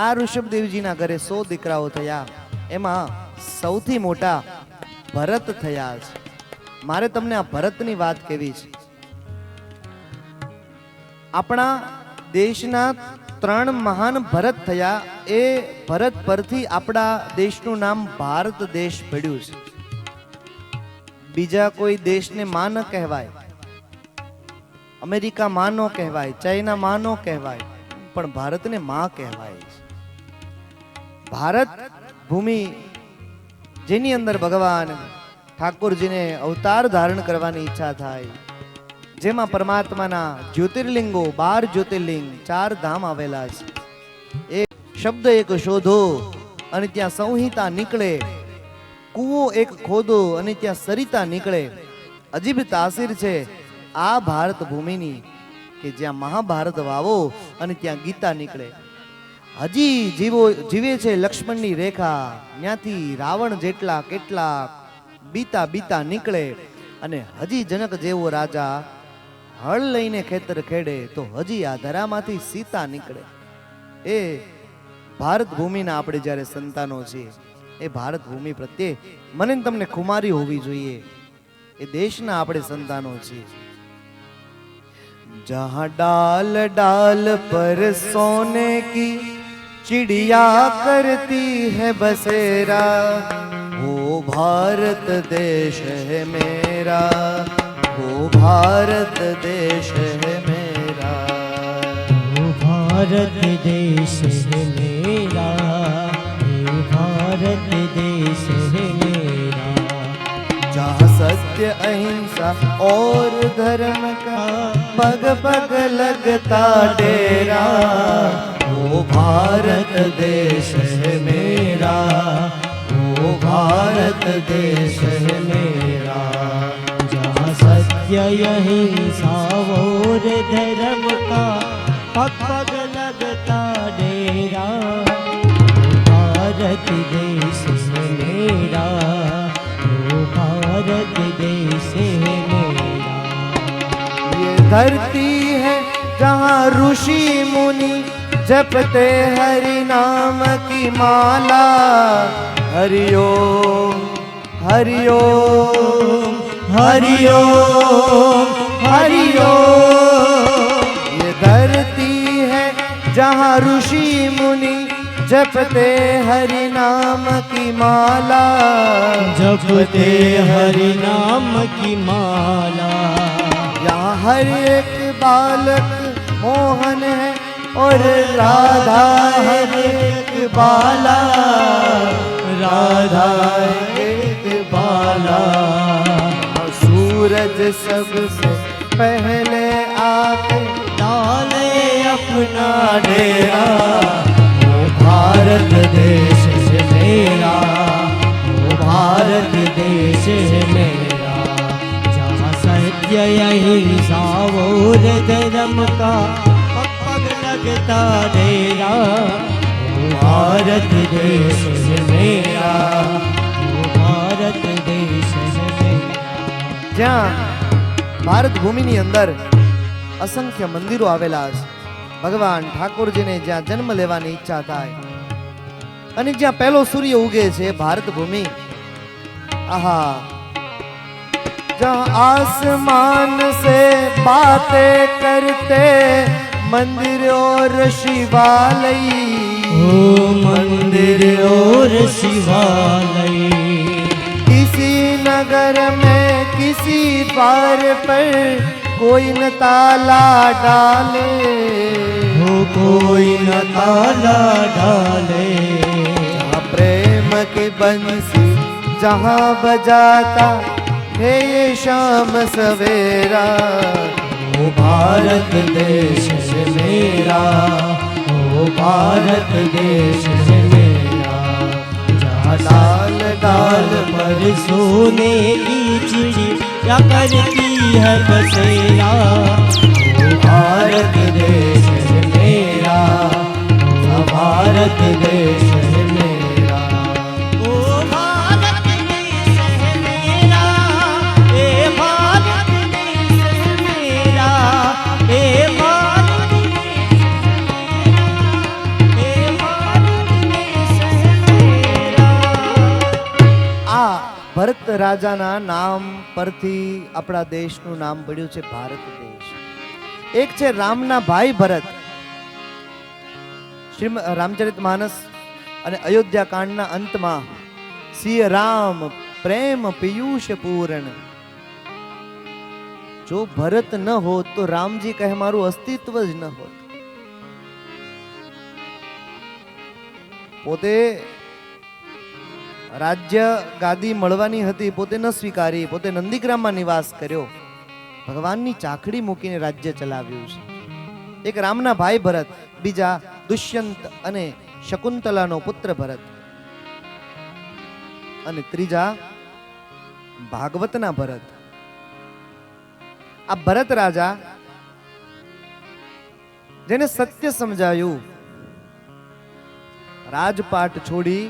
આ ઋષભદેવજીના ઘરે 100 દીકરાઓ થયા. એમાં સૌથી મોટા ભરત થયા છે. મારે તમને આ ભરતની વાત કહેવી છે. આપણા દેશના 3 મહાન ભરત થયા. એ ભરત પરથી આપણા દેશનું નામ ભારત દેશ પડ્યું છે. બીજા કોઈ દેશને માં ન કહેવાય, અમેરિકા માં ન કહેવાય, ચાઇના માં ન કહેવાય, પણ ભારતને માં કહેવાય છે. ભારત ભૂમિ જેની અંદર ભગવાન ઠાકોરજીને અવતાર ધારણ કરવાની ઈચ્છા થાય, જેમાં પરમાત્માના જ્યોતિર્લિંગો 12 જ્યોતિર્લિંગ 4 ધામ આવેલા છે. એ શબ્દ એક શોધો અને ત્યાં સંહિતા નીકળે, કૂવો એક ખોદો અને ત્યાં સરિતા નીકળે. અજીબ તાસીર છે આ ભારત ભૂમિની કે જ્યાં મહાભારત વાવો અને ત્યાં ગીતા નીકળે. હજી જીવે છે લક્ષ્મણની રેખા, ત્યાંથી રાવણ જેટલા કેટલા બીતા બીતા નીકળે. અને હજી જનક જેવો રાજા હળ લઈને ખેતર ખેડે તો હજી આ ધરામાંથી સીતા નીકળે. એ ભારત ભૂમિના આપણે જ્યારે સંતાનો છીએ, એ ભારત ભૂમિ પ્રત્યે મને તમને ખુમારી હોવી જોઈએ. એ દેશના આપણે સંતાનો છીએ. जहाँ डाल डाल पर सोने की चिड़िया करती है बसेरा, वो भारत देश है मेरा, वो भारत देश है मेरा,
वो भारत देश है मेरा, वो भारत देश है मेरा,
जहाँ सत्य अहिंसा और धर्म का पग पग लगता डेरा, वो भारत देश है मेरा, वो भारत देश है मेरा,
जहाँ सत्य अहिंसा और धर्म का पग पग लगता डेरा, भारत देश है मेरा, वो भारत देश है मेरा।
ये धरती है जहाँ ऋषि मुनि जपते हरि नाम की माला, हरि ओम हरि ओम हरि ओम हरि ओम। ये धरती है जहाँ ऋषि मुनि जपते हरि नाम की माला,
जपते हरि नाम की माला,
यहाँ हर एक बालक मोहन है और राधा हर एक बाला, राधा एक बाला। सूरज सबसे पहले आके डाले अपना डेरा, वो भारत देश है मेरा, वो भारत देश है मेरा, जहाँ सत्य अहिंसा और धर्म का पग पग लगता डेरा, वो भारत देश है मेरा, वो भारत देश है मेरा। જ્યાં ભારત ભૂમિની અંદર અસંખ્ય મંદિરો આવેલા છે, ભગવાન ઠાકોરજીને જ્યાં જન્મ લેવાની ઈચ્છા થાય અને જ્યાં પહેલો સૂર્ય ઉગે છે ભારત ભૂમિ, આહા, जहाँ आसमान से बातें करते मंदिर और शिवालय,
ओ मंदिर और शिवालय,
किसी नगर में किसी द्वार पर कोई न ताला डाले,
हो कोई न ताला डाले।
जहाँ प्रेम की बंसी जहाँ बजाता है ये शाम सवेरा,
ओ भारत देश है मेरा, ओ भारत देश है मेरा। जहाँ लाल डाल पर सोने की चिड़िया करती है बसेरा, ओ भारत देश है मेरा, ओ भारत देश है मेरा। ओ भारत देश है मेरा, ए भारत देश है मेरा, ए भारत देश है मेरा, ए भारत देश है मेरा।
આ ભરત રાજાના નામ પરથી આપણા દેશનું નામ પડ્યું છે ભારત દેશ. એક છે રામના ભાઈ ભરત. શ્રીમ રામચરિતમાનસ અને અયોધ્યા કાંડના અંતમાં સિંહ રામ પ્રેમ પિયુષ પૂરણ. જો ભરત ન હોત તો રામજી કહે મારું અસ્તિત્વ જ ન હોત. પોતે રાજ્ય ગાદી મળવાની હતી, પોતે ન સ્વીકારી, પોતે નંદીગ્રામમાં નિવાસ કર્યો, ભગવાનની ચાકડી મૂકીને રાજ્ય ચલાવ્યું છે. એક રામના ભાઈ ભરત, બીજા દુષ્યંત અને શકુંતલાનો પુત્ર ભરત, અને ત્રીજા ભાગવતના ભરત. આ ભરત રાજા જેને સત્ય સમજાયું, રાજપાટ છોડી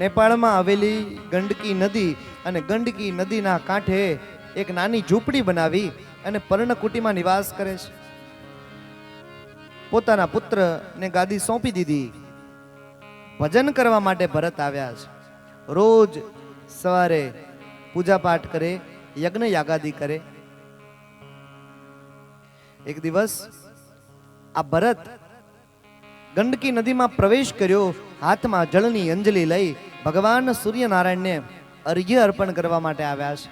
નેપાળમાં આવેલી ગંડકી નદી અને ગંડકી નદીના કાંઠે એક નાની ઝૂંપડી બનાવી અને પર્ણકુટીમાં નિવાસ કરે છે. પોતાના પુત્રને ગાદી સોંપી દીધી. ભજન કરવા માટે ભરત આવ્યા છે. રોજ સવારે પૂજા પાઠ કરે, યજ્ઞ યાગાદી કરે. એક દિવસ આ ભરત ગંડકી નદીમાં પ્રવેશ કર્યો. હાથમાં જળની અંજલિ લઈ ભગવાન સૂર્યનારાયણને અર્ઘ્ય અર્પણ કરવા માટે આવ્યા છે.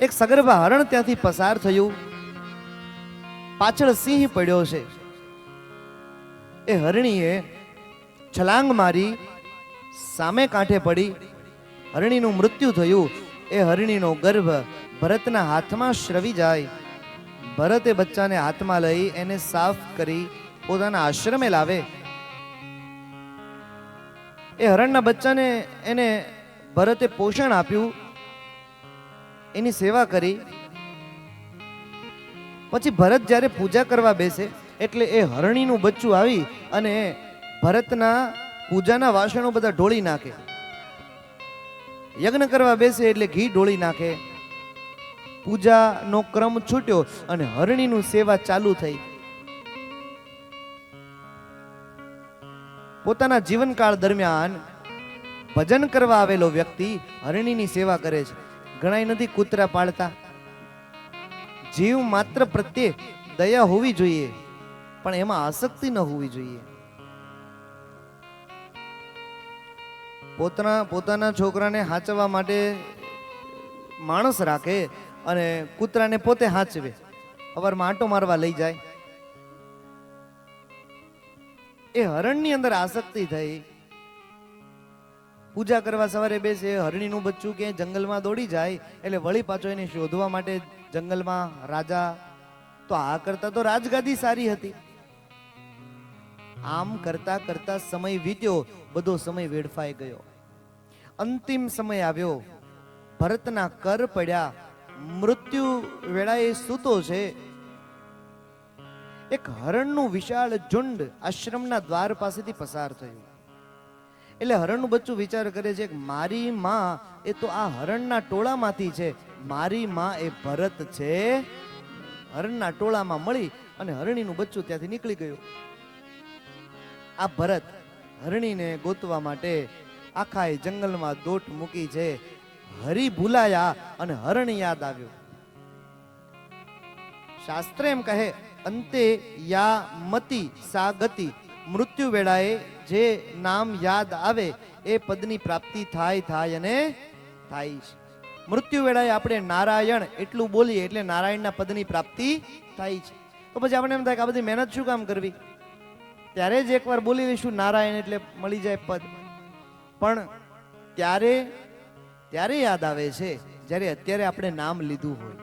એક સગર્ભા હરણ ત્યાંથી પસાર થયું. પાછળ સિંહ પડ્યો છે. એ હરણીએ છલાંગ મારી સામે કાંઠે પડી. હરણીનું મૃત્યુ થયું. એ હરણીનો ગર્ભ ભરતના હાથમાં શ્રવી જાય. ભરતે બચ્ચાને હાથમાં લઈ એને સાફ કરી પોતાના આશ્રમે લાવે. એ હરણના બચ્ચાને એને ભરતે પોષણ આપ્યું, એની સેવા કરી. પછી ભરત જ્યારે પૂજા કરવા બેસે એટલે એ હરણીનું બચ્ચું આવી અને ભરતના પૂજાના વાસણો બધા ઢોળી નાખે. યજ્ઞ કરવા બેસે એટલે ઘી ઢોળી નાખે. પૂજાનો ક્રમ છૂટ્યો અને હરણીનું સેવા ચાલુ થઈ. પોતાના જીવનકાળ દરમિયાન ભજન કરવા આવેલો વ્યક્તિ હરણીની સેવા કરે છે. ઘણા નથી કૂતરા પાળતા. જીવ માત્ર પ્રત્યે દયા હોવી જોઈએ, પણ એમાં આસક્તિ ન હોવી જોઈએ. પોતાના છોકરાને હાચવવા માટે માણસ રાખે અને કૂતરાને પોતે હાચવે. સવારમાં આંટો મારવા લઈ જાય. એ હરણની અંદર આસક્તિ થઈ. પૂજા કરવા સવારે બેસે, હરણીનું બચ્ચું ક્યાંય જંગલમાં દોડી જાય એટલે વળી પાછો એને શોધવા માટે જંગલમાં રાજા. તો આ કરતા તો રાજગાદી સારી હતી. આમ કરતા કરતા સમય વીત્યો, બધો સમય વેડફાઈ ગયો. અંતિમ સમય આવ્યો. ભરતના કર પડ્યા. મૃત્યુ વેળાએ સૂતો છે. એક હરણનું વિશાળ ઝુંડ આશ્રમના દ્વાર પાસેથી પસાર થયું. એટલે હરણનું બચ્ચું વિચાર કરે છે કે મારી માં એ તો આ હરણના ટોળામાંથી છે, મારી માં એ ભરત છે. હરણના ટોળામાં મળી અને હરણીનું બચ્ચું ત્યાંથી નીકળી ગયું. આ ભરત હરણીને ગોતવા માટે આખા એ જંગલમાં દોટ મૂકી છે. હરી ભૂલાયા અને હરણ યાદ આવ્યું. શાસ્ત્ર એમ કહે, અંતે યા મતિ સા ગતિ. મૃત્યુ વેળાએ જે નામ યાદ આવે એ પદની પ્રાપ્તિ થાય અને થાય છે. મૃત્યુ વેળાએ આપણે નારાયણ એટલું બોલીએ એટલે નારાયણના પદની પ્રાપ્તિ થાય છે. તો પછી આપણે એમ થાય કે આ બધી મહેનત શું કામ કરવી, ત્યારે જ એકવાર બોલી લઈશું નારાયણ એટલે મળી જાય પદ. પણ ત્યારે યાદ આવે છે જ્યારે અત્યારે આપણે નામ લીધું હોય.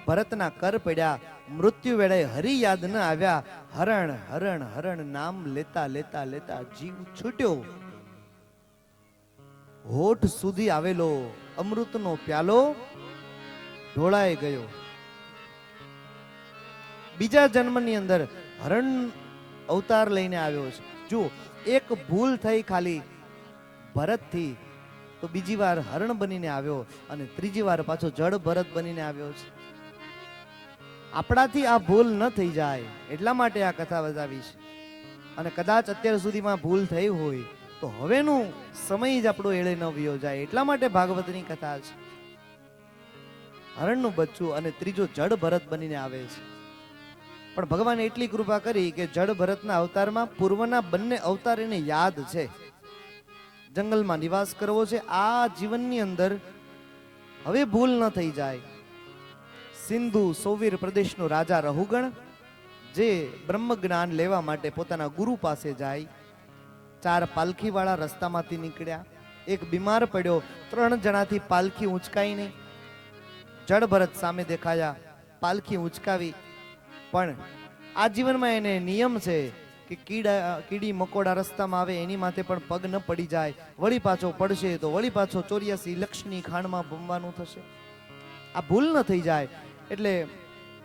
ભરતના કર પડ્યા, મૃત્યુ વેળાએ હરિ યાદ ન આવ્યા, હરણ હરણ હરણ નામ લેતા લેતા લેતા જીવ છૂટ્યો. હોઠ સુધી આવેલો અમૃતનો પ્યાલો ઢોળાઈ ગયો. બીજા જન્મની અંદર હરણ અવતાર લઈને આવ્યો છે. જો એક ભૂલ થઈ ખાલી ભરતથી, તો બીજી વાર હરણ બનીને આવ્યો અને ત્રીજી વાર પાછો જડ ભરત બનીને આવ્યો છે. આપણાથી આ ભૂલ ન થઈ જાય એટલા માટે આ કથા બતાવી છે. અને કદાચ અત્યાર સુધીમાં ભૂલ થઈ હોય તો હવેનું સમય જ આપણો એળે ન વયો જાય એટલા માટે ભાગવતની કથા છે. હરણનું બચ્ચું અને ત્રીજો જડ ભરત બનીને આવે છે. પણ ભગવાને એટલી કૃપા કરી કે જડ ભરતના અવતારમાં પૂર્વના બંને અવતાર એને યાદ છે. જંગલમાં નિવાસ કરવો છે આ જીવનની અંદર, હવે ભૂલ ન થઈ જાય. સિંધુ સોવીર પ્રદેશનો રાજા રહુગણ જે બ્રહ્મ જ્ઞાન લેવા માટે પોતાના ગુરુ પાસે જાય. 4 પાલખીવાળા રસ્તામાંથી નીકળ્યા, એક બીમાર પડ્યો, 3 જણાથી પાલખી ઊંચકાઈ નહીં. જડ ભરત સામે દેખાયા, પાલખી ઊંચકાવી. પણ આ જીવનમાં એને નિયમ છે કે કીડી મકોડા રસ્તામાં આવે એની માથે પણ પગ ન પડી જાય. વળી પાછો પડશે તો વળી પાછો 84 લક્ષની ખાણમાં ભમવાનું થશે. આ ભૂલ ન થઈ જાય એટલે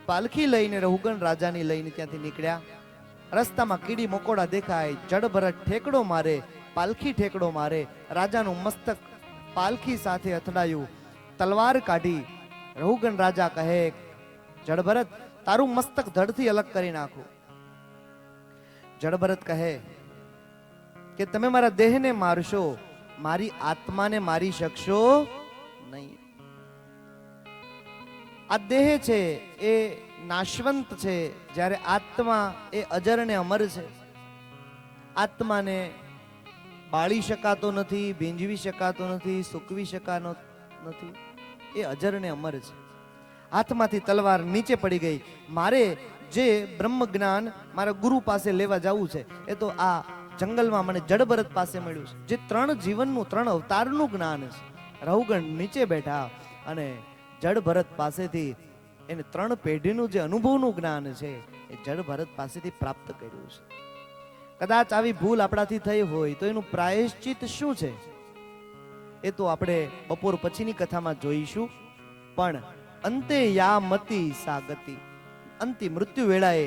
પાલખી લઈને રહુગણ રાજાની લઈને ત્યાંથી નીકળ્યા. રસ્તામાં કીડી મકોડા દેખાય, જડ ભરત ઠેકડો મારે, પાલખી ઠેકડો મારે. રાજાનું મસ્તક પાલખી સાથે અથડાયું. તલવાર કાઢી રહુગણ રાજા કહે, જડ ભરત તારું મસ્તક ધડથી અલગ કરી નાખું. જડ ભરત કહે કે તમે મારા દેહને મારશો, મારી આત્માને મારી શકશો નહીં. આ દેહ છે એ નાશવંત છે, જ્યારે આત્મા એ અજર ને અમર છે. આત્માને બાળી શકાતો નથી, ભીંજવી શકાતો નથી, સૂકવી શકાતો નથી. એ અજર ને અમર છે. હાથમાંથી તલવાર નીચે પડી ગઈ. મારે જે બ્રહ્મ જ્ઞાન મારા ગુરુ પાસે લેવા જવું છે એ તો આ જંગલમાં મને જડ ભરત પાસે મળ્યું છે, જે 3 જીવનનું 3 અવતારનું જ્ઞાન છે. રહુગણ નીચે બેઠા અને જડ ભરત પાસેથી એને 3 પેઢીનું જે અનુભવનું જ્ઞાન છે એ જડ ભરત પાસેથી પ્રાપ્ત કર્યું છે. કદાચ આવી ભૂલ આપણાથી થઈ હોય તો એનું પ્રાયશ્ચિત શું છે એ તો આપણે બપોર પછીની કથામાં જોઈશું. પણ અંતે યામતી સાગતિ, અંતિમ મૃત્યુ વેળાએ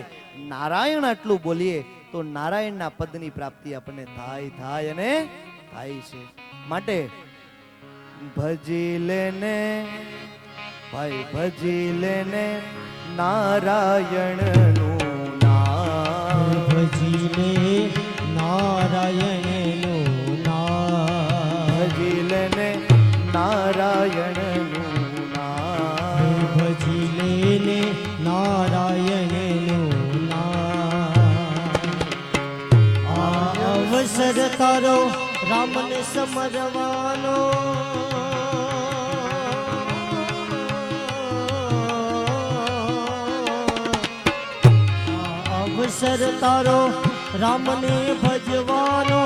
નારાયણ આટલું બોલીએ તો નારાયણના પદની પ્રાપ્તિ આપણને થાય અને થાય છે. માટે ભજી લેને ભાઈ, ભજી લેને નારાયણનું નામ,
ભજી લે નારાયણનું નામ,
ભજી લેને નારાયણનું નામ,
ભજી લેને નારાયણનું નામ. આ અવસર તારો રામને સમરવાનો, અવસર તારો રામને ભજવાનો,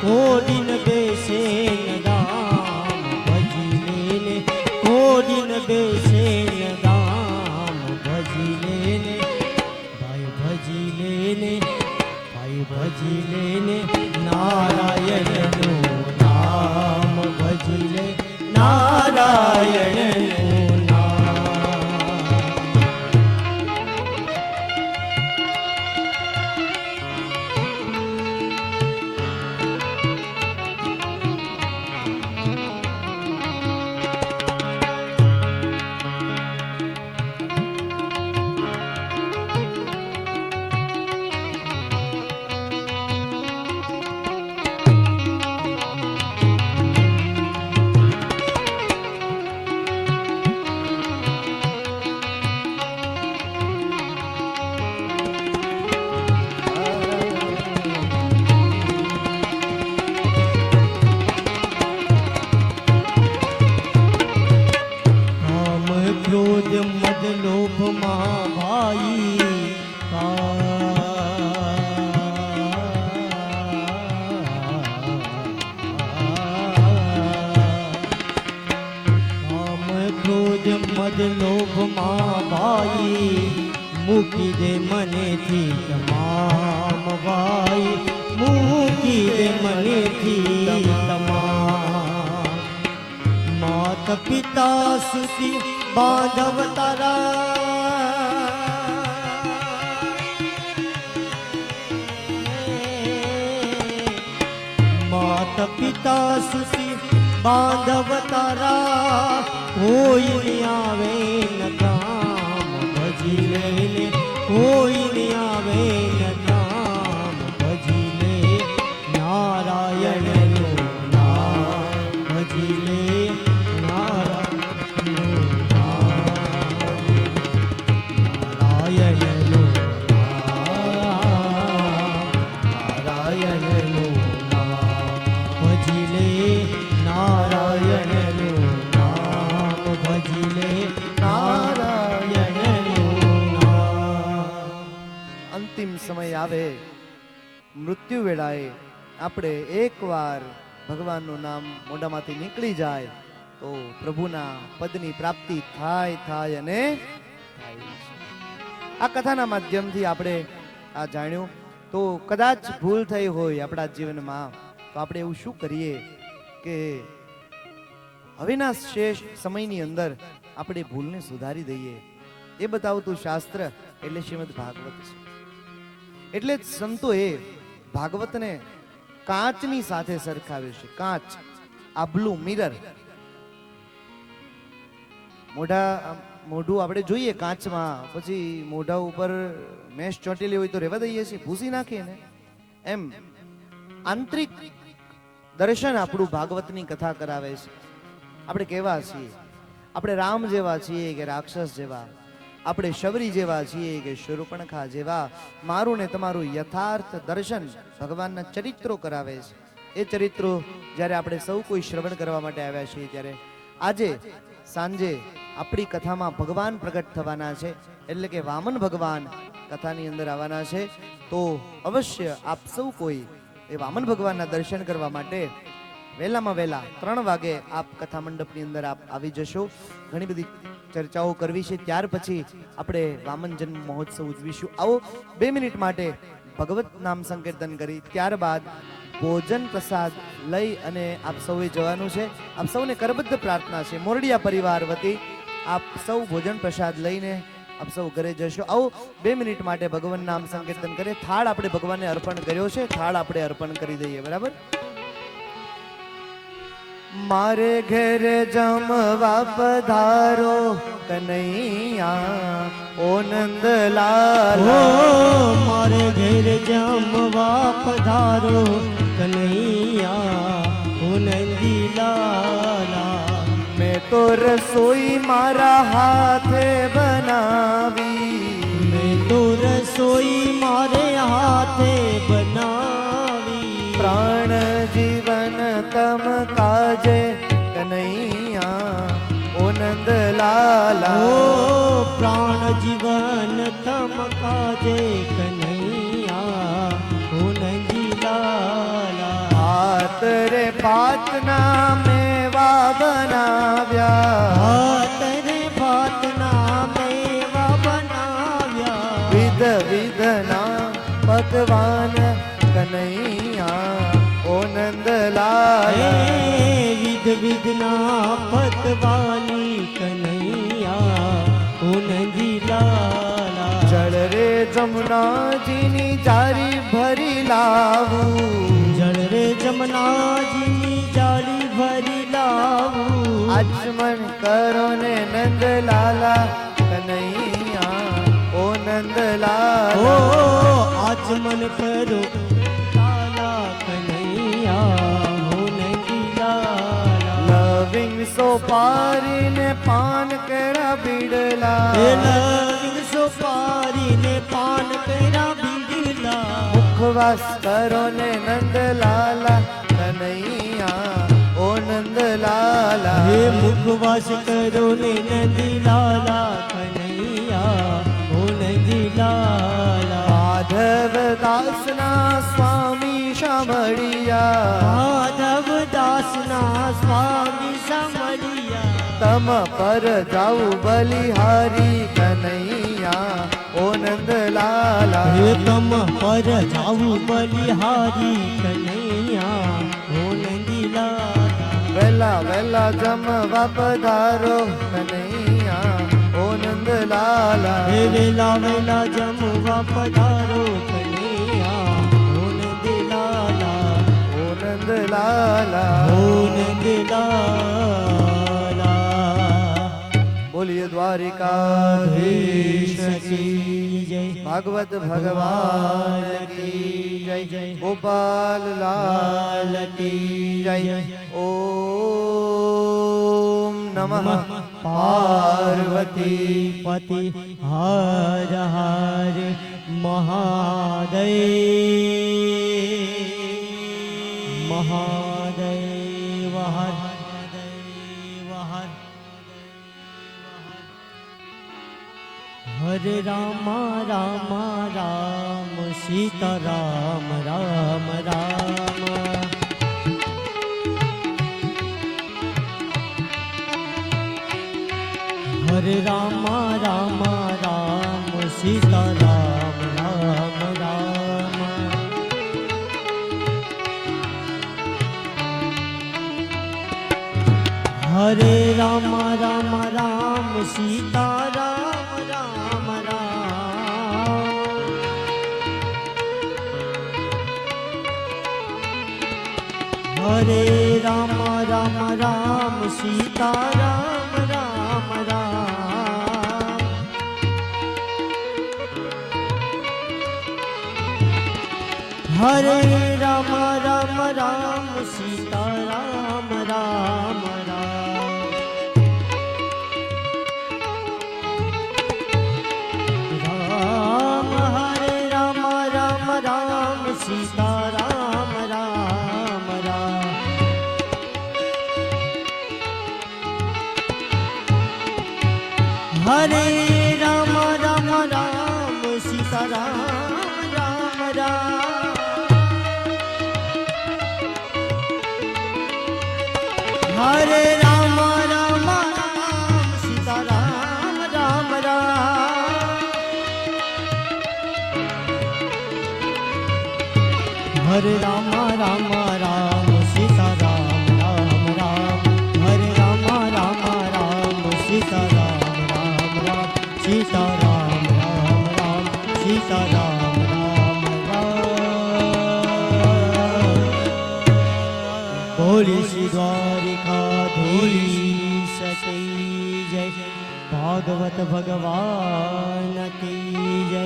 કોડીન બેસે રામ ભજી લેને, કોડીન બેસે રામ ભજી લેને, ભાઈ ભજી લેને, ભાઈ ભજી લેને નારાયણનું નામ, ભજી લે નારાયણનું નામ. મદ લોભમાં ભાઈ મૂકી દે મનેથી તમામ ભાઈ મૂકી દે મનેથી તમામ માત પિતા સુધી બાંધવ તારા માત પિતા સુધી બાંધવ તારા કોઈ નહીં આવે ન કામ ભજી લે કોઈ નહીં આવે ન કામ ભજી લે નારાયણનું નામ ભજી લે નારાયણનું નામ ભજી લે નારાયણનું નામ ભજી લે નારાયણનું નામ.
અંતિમ સમય આવે, મૃત્યુ વેળાએ આપણે એકવાર ભગવાનનું નામ મોઢામાંથી નીકળી જાય તો પ્રભુના પદની પ્રાપ્તિ થાય અને થાય છે. આ કથાના માધ્યમથી આપણે આ જાણ્યું. તો કદાચ ભૂલ થઈ હોય આપણા જીવનમાં તો આપણે એવું શું કરીએ કે હવેના શેષ સમયની અંદર આપણે ભૂલને સુધારી દઈએ. એ બતાવતું શાસ્ત્ર એટલે શ્રીમદ ભાગવત છે. એટલે જ સંતોએ ભાગવતને કાચની સાથે સરખાવ્યું છે. કાચ, આબલું, મિરર. મોઢું આપણે જોઈએ કાચમાં, પછી મોઢા ઉપર મેશ ચોંટેલી હોય તો રહેવા દઈએ છીએ, ભૂસી નાખીએ ને. એમ આંતરિક દર્શન આપણું ભાગવતની કથા કરાવે છે. આપણે કેવા છીએ? આપણે રામ જેવા છીએ કે રાક્ષસ જેવા? આપણે શબરી જેવા છીએ કે શૂર્પણખા જેવા? મારું ને તમારું યથાર્થ દર્શન ભગવાનના ચરિત્રો કરાવે છે. એ ચરિત્રો જ્યારે આપણે સૌ કોઈ શ્રવણ કરવા માટે આવ્યા છીએ ત્યારે આજે સાંજે આપણી કથામાં ભગવાન પ્રગટ થવાના છે. એટલે કે વામન ભગવાન કથાની અંદર આવવાના છે. તો અવશ્ય આપ સૌ કોઈ એ વામન ભગવાનના દર્શન કરવા માટે વહેલામાં વહેલા 3 વાગે આપ કથા મંડપની અંદર આપ આવી જશો. ઘણી બધી ચર્ચાઓ કરવી છે, ત્યાર પછી આપણે વામન જન્મ મહોત્સવ ઉજવીશું. આવો 2 મિનિટ માટે ભગવત નામ સંકીર્તન કરી ત્યારબાદ ભોજન પ્રસાદ લઈ અને આપ સૌએ જવાનું છે. આપ સૌને કરબદ્ધ પ્રાર્થના છે, મોરડિયા પરિવાર વતી આપ સૌ ભોજન પ્રસાદ લઈને આપ સૌ ઘરે જશો. આવો 2 મિનિટ માટે ભગવાન નામ સંકીર્તન કરે. થાળ આપણે ભગવાનને અર્પણ કર્યો છે, થાળ આપણે અર્પણ કરી દઈએ. બરાબર? મારે ઘેર જમવા પધારો કનૈયા ઓ નંદલાલ.
મારે ઘેર જમવા પધારો કનૈયા ઓ નંદલાલા.
મેં તો રસોઈ મારા હાથે બનાવી.
મેં તો રસોઈ મારે હાથે બનાવી.
પ્રાણ જીવન તમ કાજે કનૈયા ઓ નંદલાલા.
ઓ પ્રાણ જીવન તમ કાજે કનૈયા ઓ નંદલાલા.
હાથ રે ભાતના મેવા બનાવ્યા.
હાથ રે ભાતના મેવા બનાવ્યા.
વિધ વિધના પકવાન કનૈયા ઓ નંદલાલા.
વિધ વિધના પતવાની કનૈયા ઓ નંદલાલા.
જળ રે જમુનાજીની જારી ભરી લાવું.
જળ રે જમનાજીની જાળી ભરી લાવું.
આચમન કરો ને નંદલાલા કનૈયા ઓ નંદલાલા.
આચમન કરો લાલા કનૈયા હો નંદલાલા.
લવિંગ સોપારીને પાન કરા બીડલા.
લવિંગ સોપારીને પાન કર્યા બીડલા.
મુખવાસ કરો ને નંદલાલા કનૈયા ઓ નંદલાલા.
હે મુખવાસ કરો ને નંદલાલા કનૈયા ઓ નંદલાલા.
માધવ દાસના સ્વામી સાંભળિયા.
માધવ દાસના સ્વામી સાંભળિયા.
તમ પર જાઉં બલિહારી કનૈયા ઓ નંદલાલા
હે તમ પર જાવું બલિહારી કનૈયા ઓ નંદીલાલા
વેલા વેલા જમવા પધારો કનૈયા ઓ નંદલાલા
હે વેલા વેલા જમવા પધારો કનૈયા ઓ નંદીલાલા
ઓ નંદલાલા
ઓ નંદીલાલા
બોલીએ દ્વારિકાધીશ કી
જય
ભાગવત ભગવાન કી જય ગોપાલ લાલ કી જય ઓમ નમઃ પાર્વતી
પતિ હર હર મહાદેવ મહાદેવ હર હરે રામ રામ રામ સીતા રામ રામ રામ હરે રામ રામ રામ સીતા રામ રામ રામ હરે રામ રામ રામ સીતા રામ રામ રામ હરે રામ રામ રામ સીતા રામ રામ રામ હરે રામ રામ રામ સીતા રામ રામ રામ રામ હરે રામ રામ રામ સીતા રામ રામ રામ હરે રામ રામ રામ સીતા રામ રામ રામ હરે રામ રામ રામ સીતા રામ રામ રામ હરે રામ રામ રામ સીતા રામ રામ રામ હરે રામ રામ રામ સીતા રામ રામ રામ સીતા રામ રામ રામ સીતા રામ રામ રામ બોલી શ્રી દ્વારિકાધીશ કી જય ભાગવત ભગવાન કી જય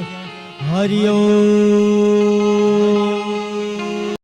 હરિ ઓમ